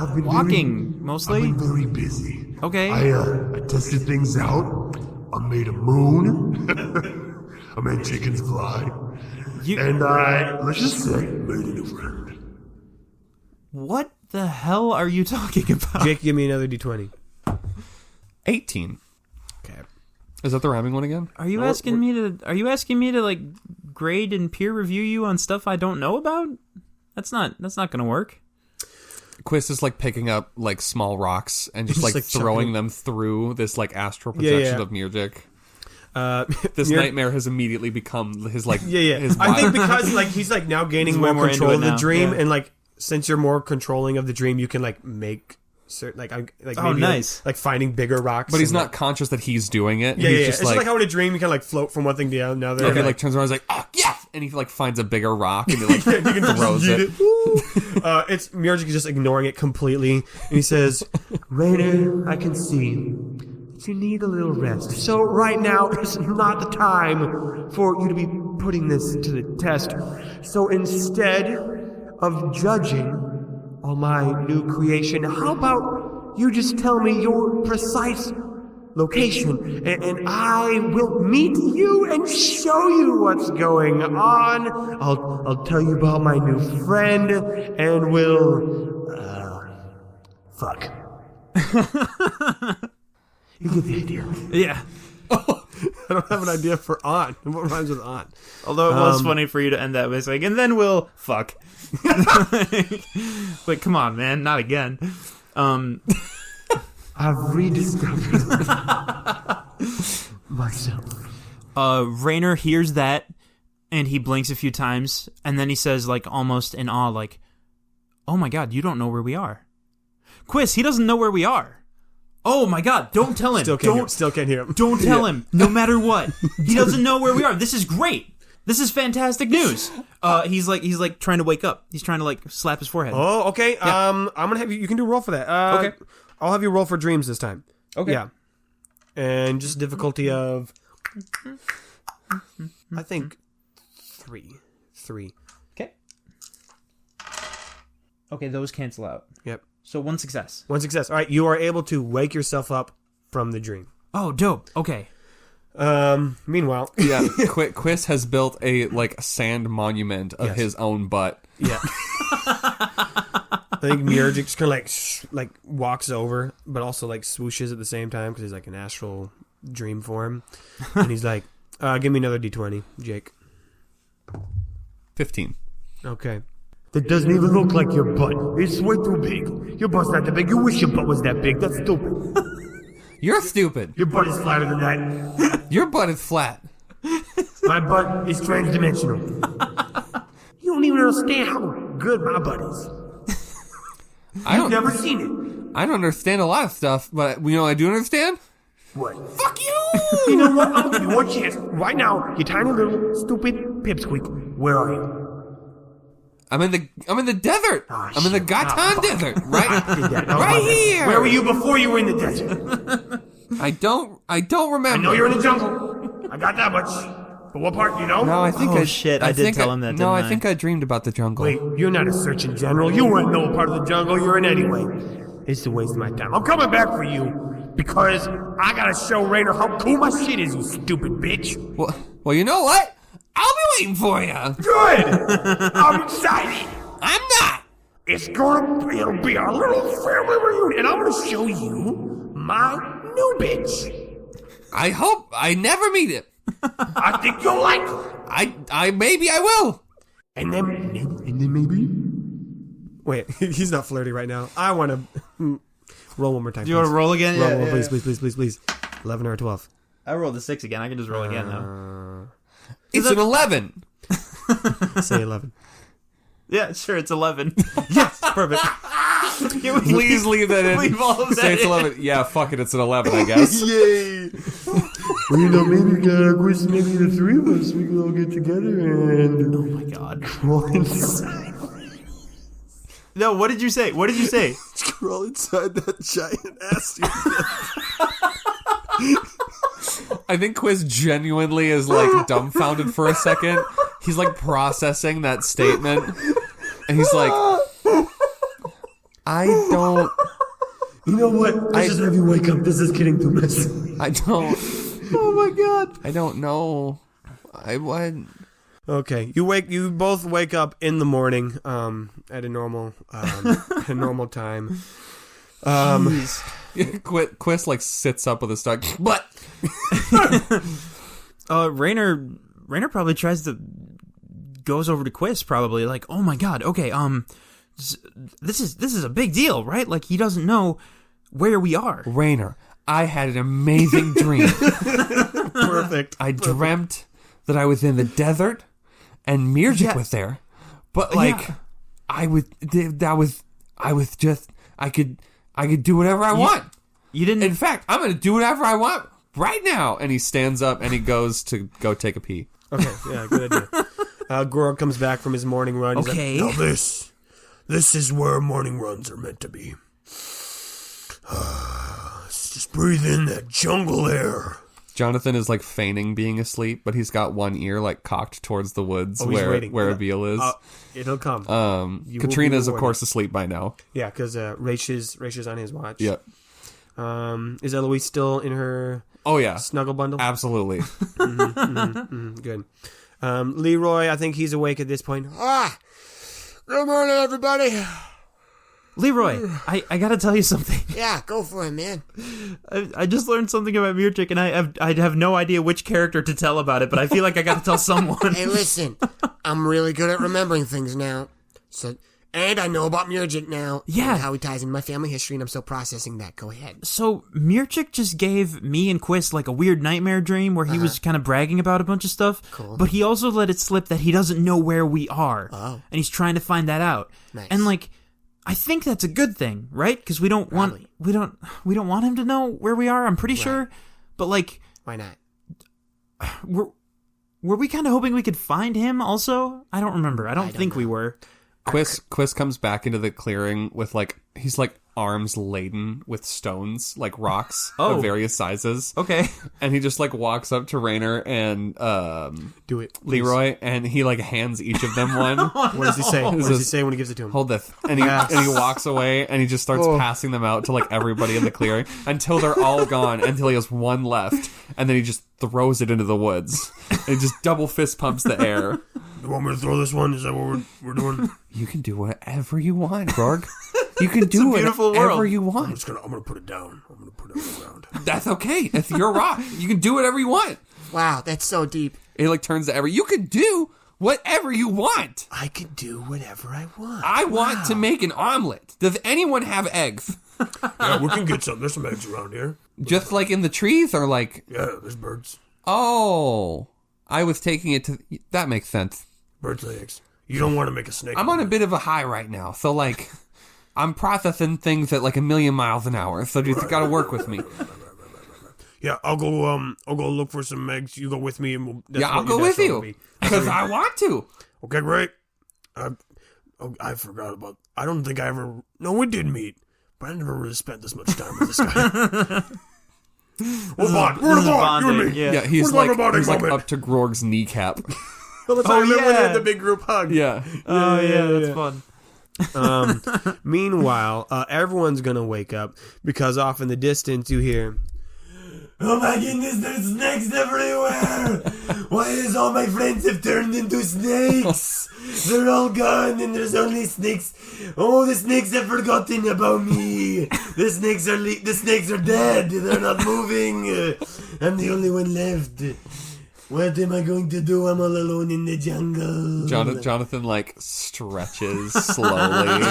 I've been Walking, I've mostly? been very busy. Okay. I tested things out. I made a moon. I made chickens fly. And I, let's just say, made a new friend. What the hell are you talking about? Jake, give me another D20. 18. Okay. Is that the rhyming one again? Are you asking me to like grade and peer review you on stuff I don't know about? That's not gonna work. Quis is like picking up like small rocks and just like throwing them through this like astral projection of Mirjik. This nightmare has immediately become his like his I think because like he's like now gaining more control of the dream, and like since you're more controlling of the dream, you can like make certain nice, like finding bigger rocks. But he's not conscious that he's doing it. Yeah, he's just it's like how in a dream you can like float from one thing to another. Okay, like turns around, he's like, oh yes, and he like finds a bigger rock and he like throws it. It's Mirjik is just ignoring it completely, and he says, Rainer, I can see that you need a little rest. So right now is not the time for you to be putting this to the test. So instead of judging all my new creation, how about you just tell me your precise location, and I will meet you and show you what's going on. I'll tell you about my new friend, and we'll fuck. You get the idea. Yeah. I don't have an idea for on. What rhymes with on? Although it was funny for you to end that with like, and then we'll fuck. But come on, man, not again. I've rediscovered myself. Rainer hears that, and he blinks a few times, and then he says, like, almost in awe, like, oh my god, you don't know where we are. Quis, he doesn't know where we are. Oh my god, don't tell him. Still can't hear him. Don't tell him, no matter what. He doesn't know where we are. This is great. This is fantastic news. He's like trying to wake up. He's trying to like slap his forehead. Oh, okay. Yeah. I'm gonna have you can do a roll for that. Okay. I'll have you roll for dreams this time. Okay. Yeah. And just difficulty of I think 3. Okay. Okay, those cancel out. Yep. So one success. All right, you are able to wake yourself up from the dream. Oh, dope. Okay. Meanwhile, yeah, Quis has built a like sand monument of his own butt. Yeah. I think Mirjik just kind of like walks over, but also like swooshes at the same time because he's like an astral dream form, and he's like, "Give me another D20, Jake." 15. Okay. That doesn't even look like your butt. It's way too big. Your butt's not that big. You wish your butt was that big. That's stupid. You're stupid. Your butt is flatter than that. Your butt is flat. My butt is trans-dimensional. You don't even understand how good my butt is. You've never seen it. I don't understand a lot of stuff, but you know what I do understand? What? Fuck you! You know what? I'll give you one chance. Right now, you tiny little stupid pipsqueak. Where are you? I'm in the desert. Oh, I'm in the Gatan desert, right? Right here. Where were you before you were in the desert? I don't remember. I know you're in the jungle. I got that much. But what part do you know? No, I think I did tell him that. No, I think I dreamed about the jungle. Wait, you're not a surgeon general. You weren't no part of the jungle. You're in anyway. It's a waste of my time. I'm coming back for you because I gotta show Rainer how cool my shit is. You stupid bitch. Well, you know what? I'll be waiting for you. Good. I'm excited. I'm not. It'll be our little family reunion, and I'm gonna show you my new bitch. I hope I never meet it. I think you'll like her. I maybe I will. And then maybe. Wait, he's not flirty right now. I want to roll one more time. Do you want to roll again? Roll, please. 11 or 12. I rolled a 6 again. I can just roll again now. It's an 11. Say 11. Yeah, sure. It's 11. Yes, perfect. Please leave that in. Leave all of that Say it's 11. Yeah, fuck it. It's an 11, I guess. Yay! Well, you know, maybe Quis, maybe the three of us, we could all get together and. Oh my god. Crawl inside. No, what did you say? Crawl inside that giant ass. I think Quis genuinely is like dumbfounded for a second. He's like processing that statement, and he's like, I don't. You know what? Let's just have you wake up. This is getting too messy. I don't. Oh my god. I don't know. I would. Okay, you both wake up in the morning at a normal time. Quis like sits up with a start. What? Rainer probably goes over to Quis probably like, oh my god, okay, this is a big deal, right? Like he doesn't know where we are. Rainer, I had an amazing dream. Perfect. I dreamt that I was in the desert and Mirjik was there, but like I could do whatever I want. You didn't. In fact, I'm going to do whatever I want right now. And he stands up and he goes to go take a pee. Okay, yeah, good idea. Grorg comes back from his morning run. He's Okay. Now this is where morning runs are meant to be. Just breathe in that jungle air. Jonathan is like feigning being asleep, but he's got one ear like cocked towards the woods where Abiil is. It'll come. Katrina's of course asleep by now. Yeah, because Raish on his watch. Yep. Is Eloise still in her Oh yeah, snuggle bundle? absolutely. Good. Leroy, I think he's awake at this point. Good morning, everybody. Leroy, I gotta tell you something. Yeah, go for it, man. I just learned something about Mirjik, and I have no idea which character to tell about it, but I feel like I gotta tell someone. Hey, listen, I'm really good at remembering things now. And I know about Mirjik now. Yeah. And how he ties in my family history, and I'm still processing that. Go ahead. So Mirjik just gave me and Quis like a weird nightmare dream where he was kind of bragging about a bunch of stuff. Cool. But he also let it slip that he doesn't know where we are. Oh. And he's trying to find that out. Nice. And like, I think that's a good thing, right? Because we don't want him to know where we are. I'm pretty sure. But like, Why not? were we kind of hoping we could find him also? I don't remember. I don't think we were. Quis comes back into the clearing with he's arms laden with stones, like rocks of various sizes. Okay. And he just walks up to Rainer and Do it, please. Leroy, and he hands each of them one. What does he say? What does he say when he gives it to him? Hold this. And he walks away and he just starts passing them out to everybody in the clearing until they're all gone, until he has one left, and then he just throws it into the woods. And he just double fist pumps the air. You want me to throw this one? Is that what we're doing? You can do whatever you want, Grorg. You can do whatever you want. I'm gonna put it down. I'm gonna put it on the ground. That's okay. It's your rock. You can do whatever you want. Wow, that's so deep. It turns to you can do whatever you want. I can do whatever I want. I want to make an omelet. Does anyone have eggs? Yeah, we can get some. There's some eggs around here. Just in the trees or Yeah, there's birds. Oh, I was taking it to... That makes sense. Birds lay eggs. You don't want to make a snake. I'm on a bit of a high right now, so I'm processing things at 1,000,000 miles an hour, so you gotta work with me. Yeah, I'll go look for some eggs. You go with me, and I'll go with you because I want to. Okay, great. I forgot about. I don't think I ever. No, we did meet, but I never really spent this much time with this guy. We're bond. We're bond. You and me. Yeah. He's We're bonding he's moment. up to Grorg's kneecap. Well, that's how we had the big group hug. Yeah. Oh, yeah, that's fun. Meanwhile, everyone's gonna wake up because off in the distance you hear, Oh my goodness, there's snakes everywhere! Why is all my friends have turned into snakes? They're all gone and there's only snakes. Oh, the snakes have forgotten about me. The snakes are dead. They're not moving. I'm the only one left. What am I going to do? I'm all alone in the jungle. Jonathan stretches slowly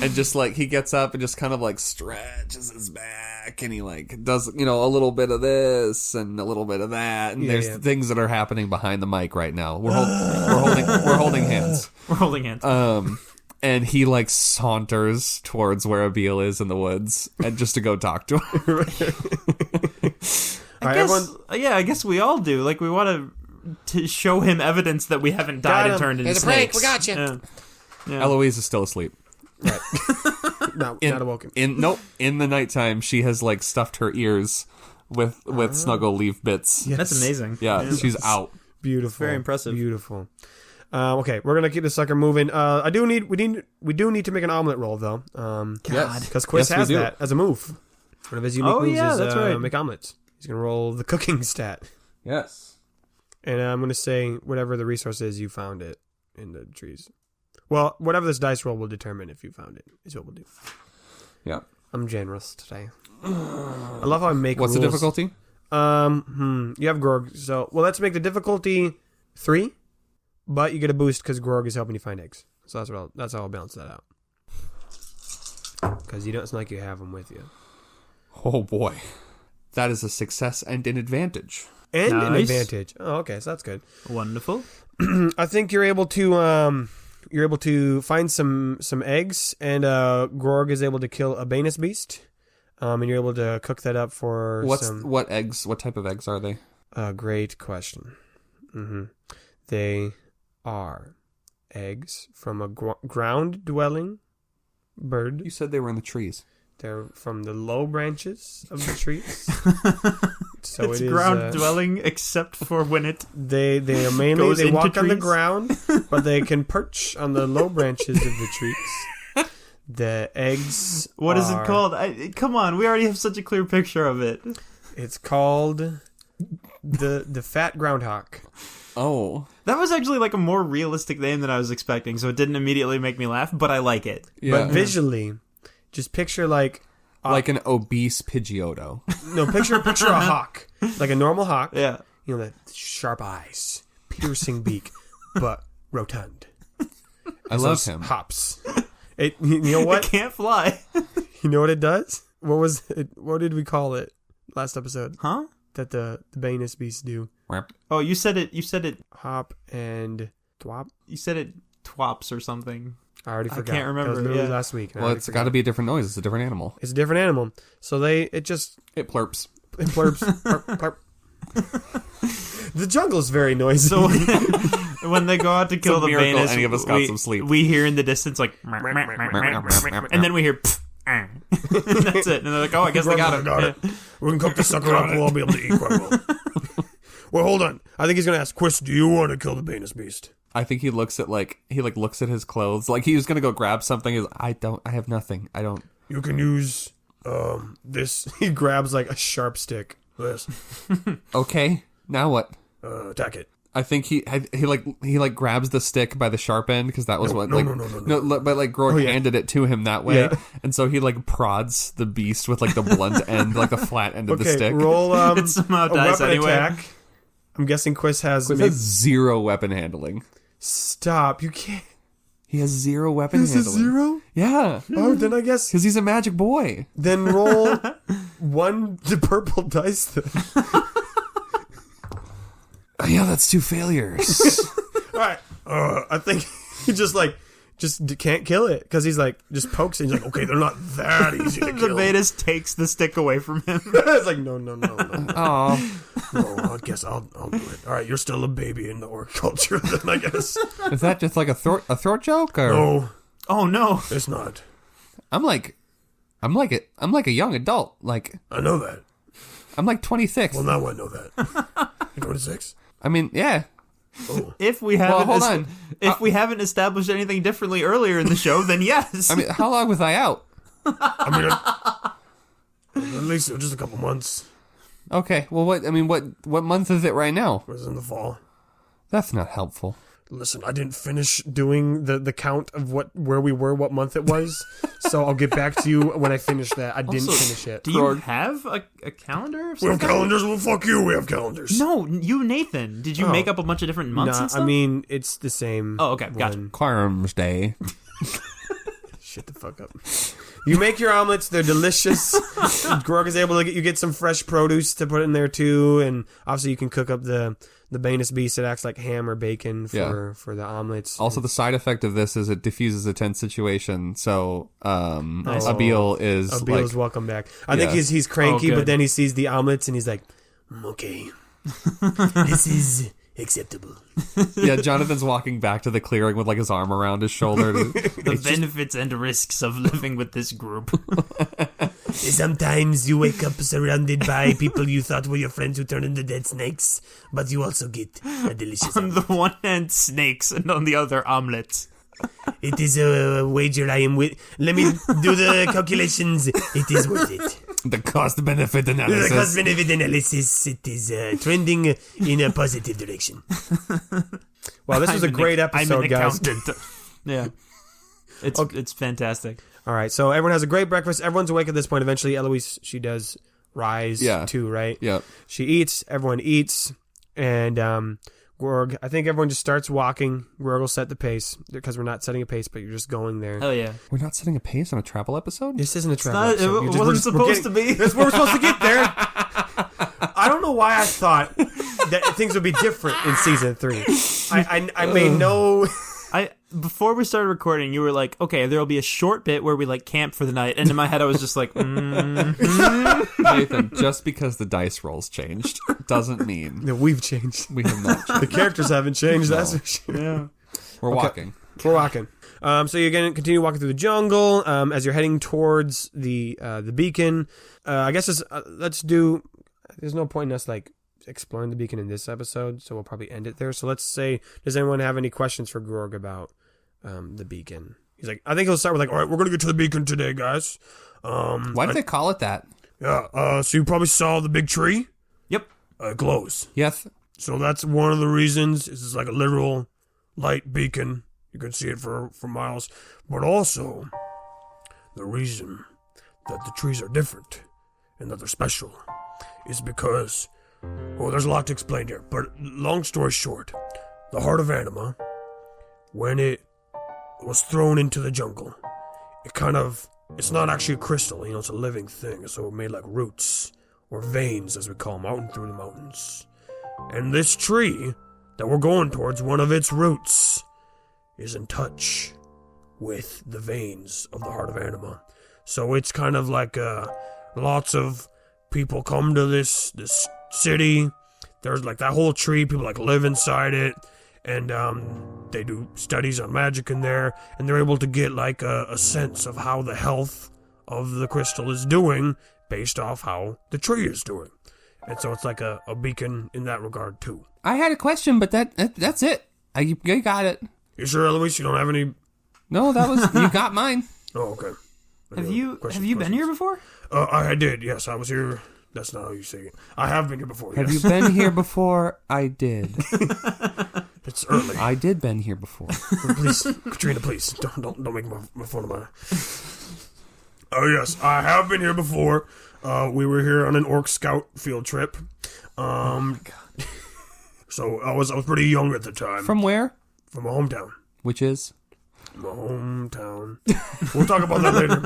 and just he gets up and just kind of stretches his back and he does a little bit of this and a little bit of that and there's things that are happening behind the mic right now. We're holding hands. We're holding hands. And he saunters towards where Abiil is in the woods and just to go talk to her. I guess we all do. We want to show him evidence that we haven't died and turned into It's a prank. snakes. We got you. Yeah. Eloise is still asleep. not awoken. In the nighttime, she has stuffed her ears with snuggle leaf bits. Yes. That's amazing. Yeah, she's out. Beautiful. Very impressive. Beautiful. Okay, we're gonna keep the sucker moving. We do need to make an omelet roll though. Yes. Because Quis Yes, we has do. that as a move. One of his unique moves yeah, is that's right. make omelets. He's gonna roll the cooking stat, Yes. and I'm gonna say whatever the resource is, you found it in the trees. Well, whatever this dice roll will determine if you found it is what we'll do. Yeah. I'm generous today. I love how I make. What's the rules. difficulty? You have Grorg, so let's make the difficulty 3, but you get a boost because Grorg is helping you find eggs. So that's how I'll balance that out. Because it's not like you have them with you. Oh boy, that is a success and an advantage. And an Nice. advantage. Oh, okay, so that's good. Wonderful. I think you're able to find some eggs, and Grorg is able to kill a Banus beast. And you're able to cook that up for What eggs? What type of eggs are they? Great question. They are eggs from a ground-dwelling bird. You said they were in the trees. They're from the low branches of the trees. So It's it is, ground dwelling, except for when it. They are mainly Goes they into walk on the trees? ground, but they can perch on the low branches of the trees. The eggs. What is it are- called? Come on, we already have such a clear picture of it. It's called the fat groundhog. Oh, That was actually like a more realistic name than I was expecting, so it didn't immediately make me laugh, but I like it. yeah. But visually, just picture like Like an obese Pidgeotto. picture a hawk, like a normal hawk. Yeah. You know, the sharp eyes, piercing beak, but rotund. I love him. Hops. You know It what? can't fly. You know what it does? What was it? What did we call it last episode? Huh? That the Banus beasts do. Oh, you said it. Hop and thwop. You said it twops or something. I already forgot. can't remember, That was literally yeah. last week. Well, it's got to be a different noise. It's a different animal. It's a different animal. So it It plurps. blurps. Plurp, plurp. The jungle's very noisy. So when they go out to kill a the miracle Banus, any of us got some sleep. We hear in the distance like, and then we hear, and that's it. And they're like, oh, I guess they got him. Got it. We can cook the sucker up. We'll all be able to eat quite well. Well, hold on. I think he's gonna ask Quis, do you want to kill the Banus beast? I think he looks at looks at his clothes. Like he was gonna go grab something. He's, I have nothing. I don't. You can use this. He grabs like a sharp stick. This. Okay. Now what? Attack it. I think he grabs the stick by the sharp end because that was what no. but like Grorg yeah. handed it to him that way, Yeah. and so he like prods the beast with like the blunt end, like the flat end of the Okay, stick. roll It somehow a dies weapon anyway. attack. I'm guessing Quis has. He has 0 weapon handling. Stop! You can't. He has 0 weapon This is handling. 0. Yeah, Oh, then I guess. because he's a magic boy. Then roll the purple dice. Then. Yeah, that's 2 failures. All right. I think he just can't kill it because he's like just pokes it. He's like, Okay, they're not that easy to The kill. Banus takes the stick away from him. it's like no. Oh, No, I guess I'll do it. All right, you're still a baby in the orc culture, then I guess. is that just like a throat joke or? No, Oh no! it's not. I'm like a young adult. Like I know that. I'm like 26. Well, now I know that. You're 26. I mean, yeah. If we haven't, hold on. If we haven't established anything differently earlier in the show, then yes. I mean, how long was I out? I mean, at least just a couple months. Okay. Well, what month is it right now? It was in the fall. That's not helpful. Listen, I didn't Finish doing the count of where we were, what month it was. So I'll get back to you when I finish that. I didn't Also, finish it. Do you have a calendar? Of We some have kind? calendars. Well, fuck you. We have calendars. No, you, Nathan. Did you make up a bunch of different months Nah, and stuff? I mean it's the same. Oh, okay, gotcha. one. Carms Day. Shut the fuck up. You make your omelets; they're delicious. Grorg is able to get some fresh produce to put in there too, and obviously you can cook up the Banus beast that acts like ham or bacon for the omelets. Also, the side effect of this is it diffuses a tense situation. So, Abiil is Abiil's welcome back. I think Yeah. he's cranky, Oh, good. but then he sees the omelets and he's like, Okay. This is acceptable. yeah. Jonathan's walking back to the clearing with like his arm around his shoulder. The benefits and risks of living with this group. Sometimes you wake up surrounded by people you thought were your friends who turn into dead snakes, but you also get a delicious On the one hand, snakes, and on the other, omelets. It is a wager I am with. Let me do the calculations. It is worth it. The cost-benefit analysis. The cost-benefit analysis, it is trending in a positive direction. Well, this was a great episode, I'm an guys. accountant. Yeah. It's fantastic. All right, so everyone has a great breakfast. Everyone's awake at this point. Eventually, Eloise, she does rise too, right? Yeah. She eats. Everyone eats. And Grorg, I think everyone just starts walking. Grorg will set the pace because we're not setting a pace, but you're just going there. Hell yeah. We're not setting a pace on a travel episode? This isn't a travel Not, episode. it wasn't supposed to be. We're supposed to get there. I don't know why I thought that things would be different in season 3. I made no... Before we started recording, you were like, okay, there'll be a short bit where we like camp for the night, and in my head I was just like, Nathan, just because the dice rolls changed doesn't mean No, we've changed. we have not changed. The characters haven't changed, that's for sure. yeah. We're walking. We're walking. So you're going to continue walking through the jungle as you're heading towards the beacon. I guess let's do... There's no point in us like exploring the beacon in this episode, so we'll probably end it there. So let's say, does anyone have any questions for Grorg about the beacon? He's like, I think he'll start with like, all right, we're going to get to the beacon today, guys. Why do they call it that? Yeah, so you probably saw the big tree? Yep. It glows. Yes. So that's one of the reasons. This is like a literal light beacon. You can see it for miles. But also, the reason that the trees are different and that they're special is because, well, there's a lot to explain here. But long story short, the heart of anima, when it was thrown into the jungle, it's not actually a crystal, it's a living thing. So it made like roots, or veins as we call them, out and through the mountains. And this tree that we're going towards, one of its roots, is in touch with the veins of the heart of anima. So it's kind of like lots of people come to this city. There's like that whole tree, people like live inside it, and they do studies on magic in there, and they're able to get like a sense of how the health of the crystal is doing based off how the tree is doing. And so it's like a beacon in that regard too. I had a question, but that's it. You got it. You sure, Eloise? You don't have any? No, that was you got mine. Oh, okay. Have you been here before? I did. Yes, I was here. That's not how you say it. I have been here before. Have yes. you been here before? I did. It's early. I did been here before. Please, Katrina, please don't make my phone of mine. Oh yes, I have been here before. We were here on an orc scout field trip. Oh my God. So I was pretty young at the time. From where? From my hometown. Which is? My hometown. We'll talk about that later.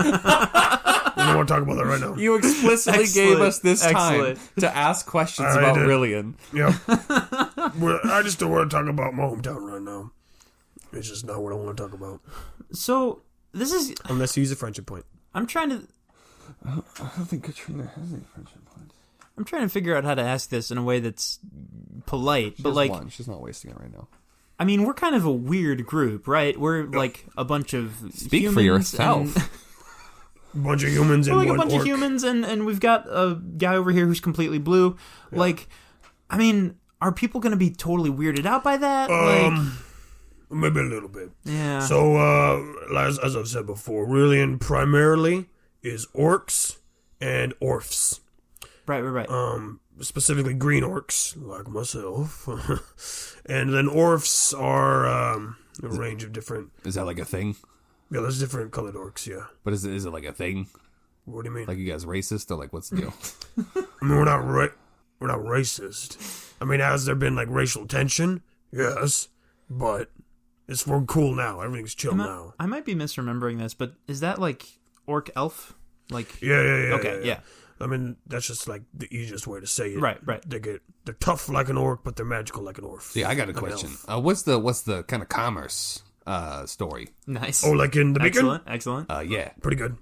We don't want to talk about that right now. You explicitly gave us this time to ask questions about Rillian. Yeah. I just don't want to talk about my hometown right now. It's just not what I want to talk about. So, this is... Unless you use a friendship point. I'm trying to... I don't think Katrina has any friendship points. I'm trying to figure out how to ask this in a way that's polite, but like... One. She's not wasting it right now. I mean, we're kind of a weird group, right? We're like a bunch of Speak for yourself. A bunch of humans and we're like one a bunch orc. of humans, and we've got a guy over here who's completely blue. Yeah. Like, I mean, are people going to be totally weirded out by that? Maybe a little bit. Yeah. So, as I've said before, Rillian primarily is orcs and orphs. Right. Specifically green orcs, like myself. And then orphs are a range of different... Is that like a thing? Yeah, there's different colored orcs, yeah. But is it like a thing? What do you mean? Like you guys racist or like what's the deal? I mean, we're not racist. I mean, has there been like racial tension? Yes, but we're cool now. Everything's chill now. I might be misremembering this, but is that like orc elf? Like yeah. Okay, yeah. I mean, that's just like the easiest way to say it. Right. They're tough like an orc, but they're magical like an orc. See, I got a question. What's the kind of commerce story? Nice. Oh, like in the beacon? Excellent. Yeah. Pretty good.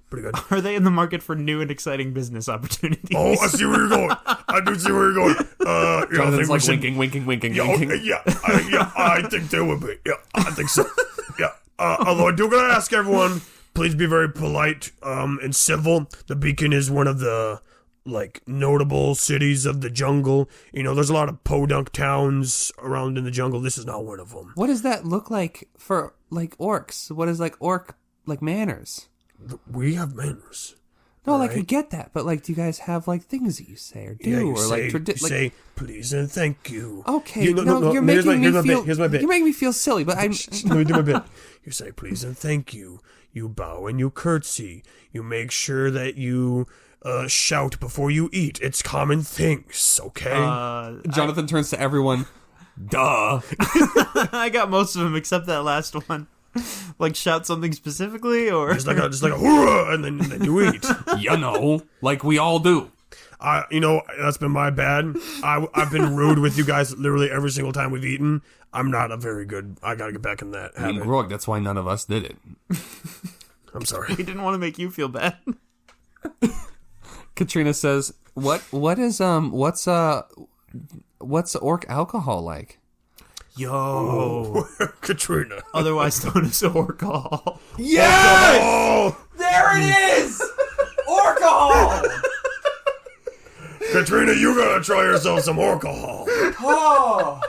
Are they in the market for new and exciting business opportunities? Oh, I see where you're going. I do see where you're going. Jonathan's like winking. Yeah, I think they would be. Yeah, I think so. Yeah. Although I do gotta ask everyone, please be very polite and civil. The Beacon is one of the notable cities of the jungle. You know, there's a lot of podunk towns around in the jungle. This is not one of them. What does that look like for orcs? What is orc manners? We have manners. No, I get that, but do you guys have things that you say or do, you say please and thank you. Okay, you're making me feel. Here's my bit. You're making me feel silly, but I'm. Let me do my bit. You say please and thank you. You bow and you curtsy. You make sure that you shout before you eat. It's common things, okay? Jonathan turns to everyone. Duh. I got most of them except that last one. Shout something specifically, or just like a hoorah, and then you eat. Like we all do. That's been my bad. I've been rude with you guys literally every single time we've eaten. I'm not a very good. I gotta get back in that habit. Grorg, that's why none of us did it. I'm sorry. We didn't want to make you feel bad. Katrina says, what's orc alcohol like? Yo, Katrina. Otherwise known as alcohol. Yes! Oh! There it is! Alcohol! Katrina, you gotta try yourself some alcohol. Oh!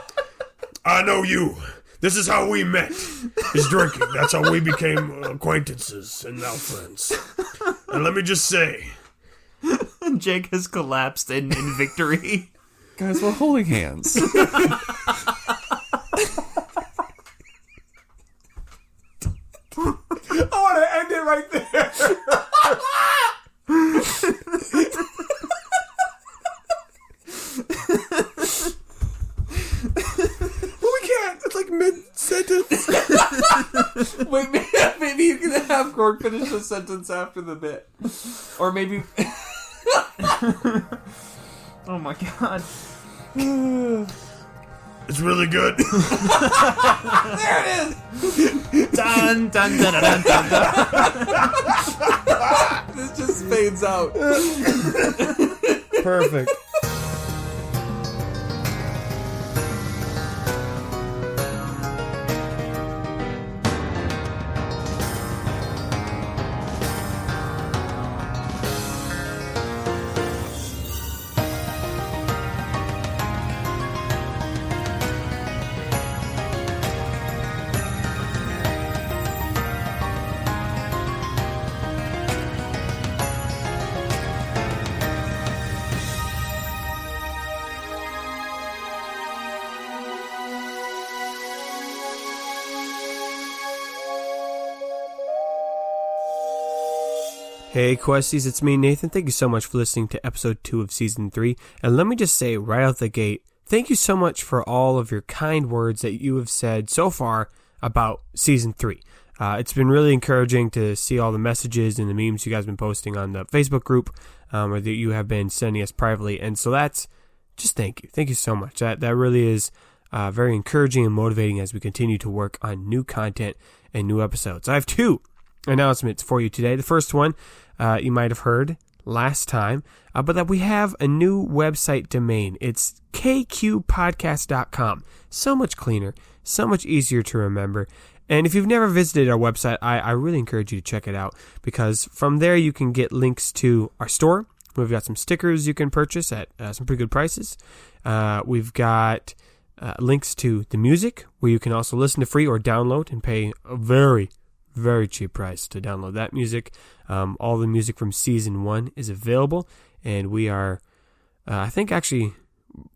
I know you. This is how we met. Is drinking. That's how we became acquaintances and now friends. And let me just say, Jake has collapsed in victory. Guys, we're holding hands. I want to end it right there. Well, we can't. It's mid-sentence. Wait, maybe you can have Grorg finish the sentence after the bit. Or maybe... Oh my god. It's really good. There it is! Dun, dun, dun, dun, dun, dun. This just fades out. Perfect. Hey Questies, it's me Nathan. Thank you so much for listening to episode 2 of season 3. And let me just say right out the gate, thank you so much for all of your kind words that you have said so far about season 3. It's been really encouraging to see all the messages and the memes you guys have been posting on the Facebook group, or that you have been sending us privately. And so that's just thank you. Thank you so much. That really is very encouraging and motivating as we continue to work on new content and new episodes. I have 2 announcements for you today. The first one, you might have heard last time, but that we have a new website domain. It's kqpodcast.com. So much cleaner, so much easier to remember. And if you've never visited our website, I really encourage you to check it out, because from there you can get links to our store. We've got some stickers you can purchase at some pretty good prices. We've got links to the music, where you can also listen to free or download and pay a very, very cheap price to download that music. All the music from season 1 is available, and we are, I think, actually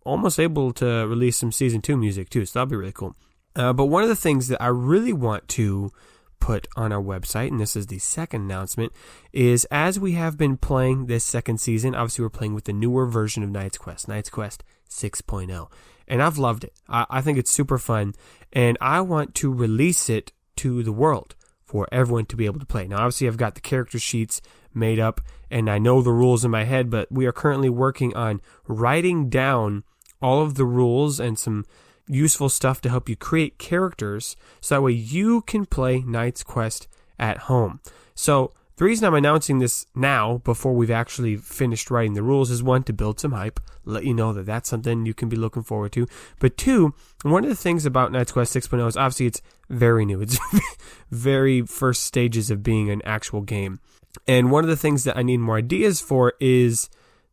almost able to release some season 2 music too, so that'll be really cool. But one of the things that I really want to put on our website, and this is the second announcement, is as we have been playing this second season, obviously we're playing with the newer version of Knight's Quest 6.0, and I've loved it. I think it's super fun, and I want to release it to the world for everyone to be able to play. Now, obviously, I've got the character sheets made up, and I know the rules in my head, but we are currently working on writing down all of the rules and some useful stuff to help you create characters, so that way you can play Knight's Quest at home. So The reason I'm announcing this now, before we've actually finished writing the rules, is one, to build some hype, let you know that that's something you can be looking forward to. But two, one of the things about Knights Quest 6.0 is obviously it's very new. It's very first stages of being an actual game. And one of the things that I need more ideas for is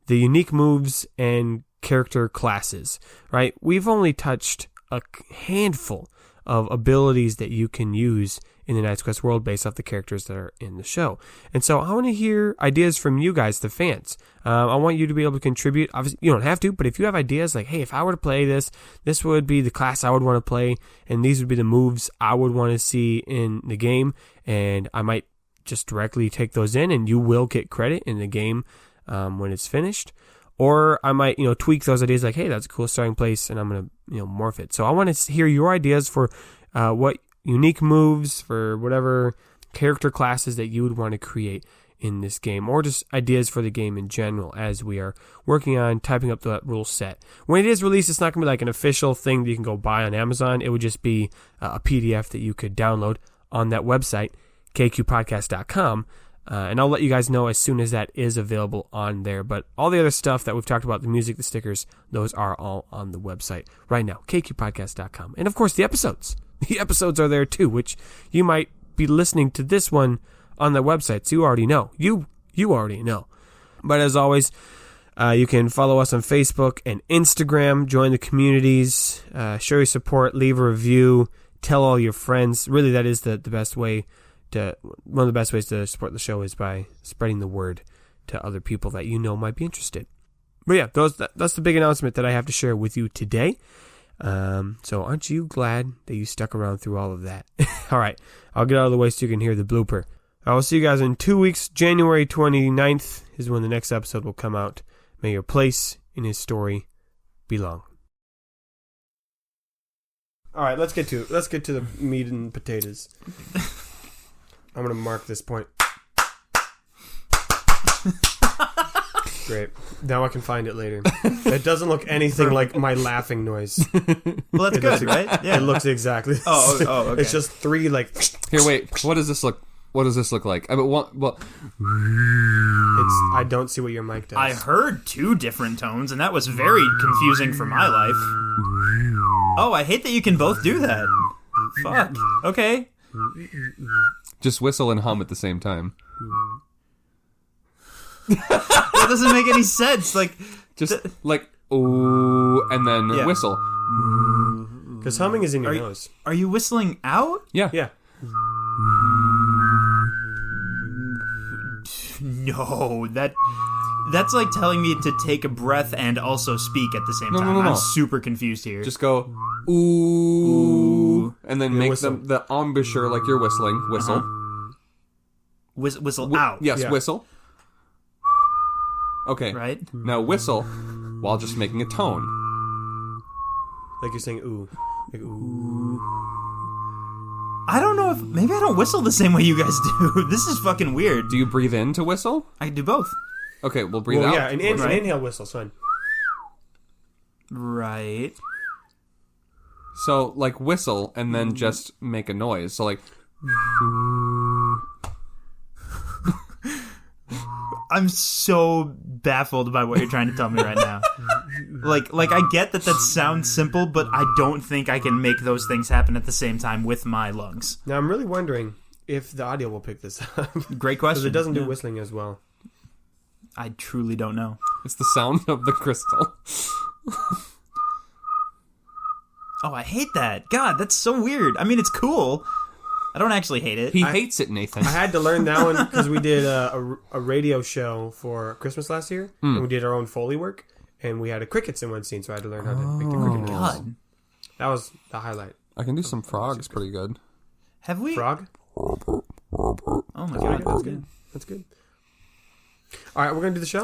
the unique moves and character classes, right? We've only touched a handful of abilities that you can use in the Knights Quest world based off the characters that are in the show. And so I want to hear ideas from you guys, the fans. I want you to be able to contribute. Obviously, you don't have to, but if you have ideas like, hey, if I were to play this, this would be the class I would want to play, and these would be the moves I would want to see in the game, and I might just directly take those in, and you will get credit in the game when it's finished. Or I might, tweak those ideas like, hey, that's a cool starting place, and I'm going to, morph it. So I want to hear your ideas for what unique moves, for whatever character classes that you would want to create in this game, or just ideas for the game in general as we are working on typing up that rule set. When it is released, it's not going to be like an official thing that you can go buy on Amazon. It would just be a PDF that you could download on that website, kqpodcast.com. And I'll let you guys know as soon as that is available on there. But all the other stuff that we've talked about, the music, the stickers, those are all on the website right now, kqpodcast.com. And of course, the episodes. The episodes are there too, which you might be listening to this one on the website. So you already know. You already know. But as always, you can follow us on Facebook and Instagram, join the communities, show your support, leave a review, tell all your friends. Really, that is the best way. One of the best ways to support the show is by spreading the word to other people that you know might be interested. But yeah, that's the big announcement that I have to share with you today. So aren't you glad that you stuck around through all of that? All right, I'll get out of the way so you can hear the blooper. I will see you guys in 2 weeks. January 29th is when the next episode will come out. May your place in his story be long. All right, let's get to the meat and potatoes. I'm going to mark this point. Great. Now I can find it later. It doesn't look anything like my laughing noise. Well, that's good, right? Yeah. It looks exactly okay. It's just three, like... Here, wait. What does this look like? I mean, I don't see what your mic does. I heard two different tones, and that was very confusing for my life. Oh, I hate that you can both do that. Fuck. Okay. Just whistle and hum at the same time. That doesn't make any sense. Like, ooh, and then whistle. Because humming is in your nose. Are you whistling out? Yeah. Yeah. No, that's like telling me to take a breath and also speak at the same time. No. I'm super confused here. Just go ooh, and then make whistle. the embouchure like you're whistling. Whistle. Whistle out. Yes, Yeah. whistle. Okay. Right? Now whistle while just making a tone. Like you're saying ooh. Like ooh. I don't know if... Maybe I don't whistle the same way you guys do. This is fucking weird. Do you breathe in to whistle? I can do both. Okay, we'll breathe Well, out. yeah, an inhale whistle, son. Right. So, like, whistle and then just make a noise. So, like... I'm so baffled by what you're trying to tell me right now. Like I get that sounds simple, but I don't think I can make those things happen at the same time with my lungs. Now, I'm really wondering if the audio will pick this up. Great question. Because it doesn't do whistling as well. I truly don't know. It's the sound of the crystal. Oh, I hate that. God, that's so weird. I mean, it's cool. I don't actually hate it. He hates it, Nathan. I had to learn that one because we did a radio show for Christmas last year, and we did our own Foley work, and we had a crickets in one scene, so I had to learn how to make the cricket noise. God. That was the highlight. I can do some frogs pretty good. Have we? Frog? Oh my god, that's good. That's good. All right, we're going to do the show?